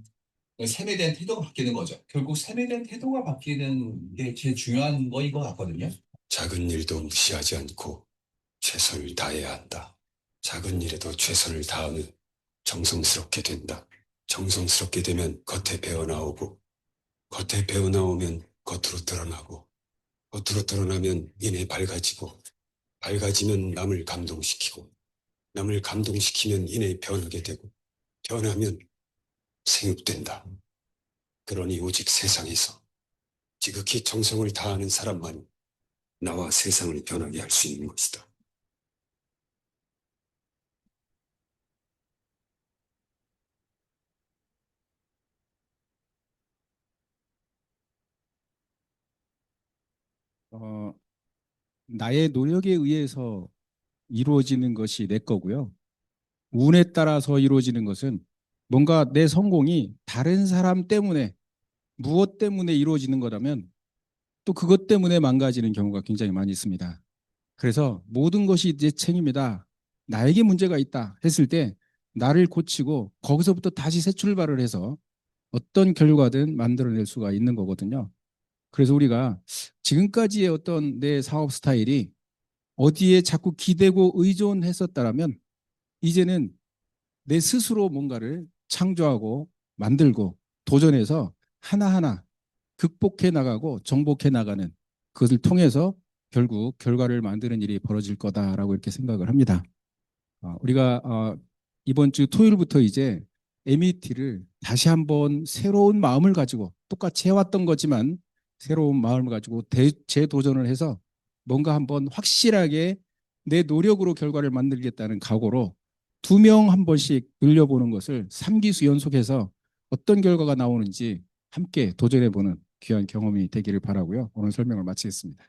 삶에 대한 태도가 바뀌는 거죠. 결국 삶에 대한 태도가 바뀌는 게 제일 중요한 거인 것 같거든요. 작은 일도 무시하지 않고 최선을 다해야 한다. 작은 일에도 최선을 다하면 정성스럽게 된다. 정성스럽게 되면 겉에 배어나오고, 겉에 배어나오면 겉으로 드러나고, 겉으로 드러나면 이내 밝아지고, 밝아지면 남을 감동시키고, 남을 감동시키면 이내 변하게 되고, 변하면 생육된다. 그러니 오직 세상에서 지극히 정성을 다하는 사람만 나와 세상을 변하게 할 수 있는 것이다. 어, 나의 노력에 의해서 이루어지는 것이 내 거고요. 운에 따라서 이루어지는 것은 뭔가 내 성공이 다른 사람 때문에 무엇 때문에 이루어지는 거라면 또 그것 때문에 망가지는 경우가 굉장히 많이 있습니다. 그래서 모든 것이 내 책임이다. 나에게 문제가 있다 했을 때 나를 고치고 거기서부터 다시 새 출발을 해서 어떤 결과든 만들어낼 수가 있는 거거든요. 그래서 우리가 지금까지의 어떤 내 사업 스타일이 어디에 자꾸 기대고 의존했었다라면 이제는 내 스스로 뭔가를 창조하고 만들고 도전해서 하나하나 극복해 나가고 정복해 나가는 그것을 통해서 결국 결과를 만드는 일이 벌어질 거다라고 이렇게 생각을 합니다. 우리가 이번 주 토요일부터 이제 MET를 다시 한번 새로운 마음을 가지고 똑같이 해왔던 거지만 새로운 마음을 가지고 재도전을 해서 뭔가 한번 확실하게 내 노력으로 결과를 만들겠다는 각오로 2명 한 번씩 늘려보는 것을 3기수 연속해서 어떤 결과가 나오는지 함께 도전해보는 귀한 경험이 되기를 바라고요. 오늘 설명을 마치겠습니다.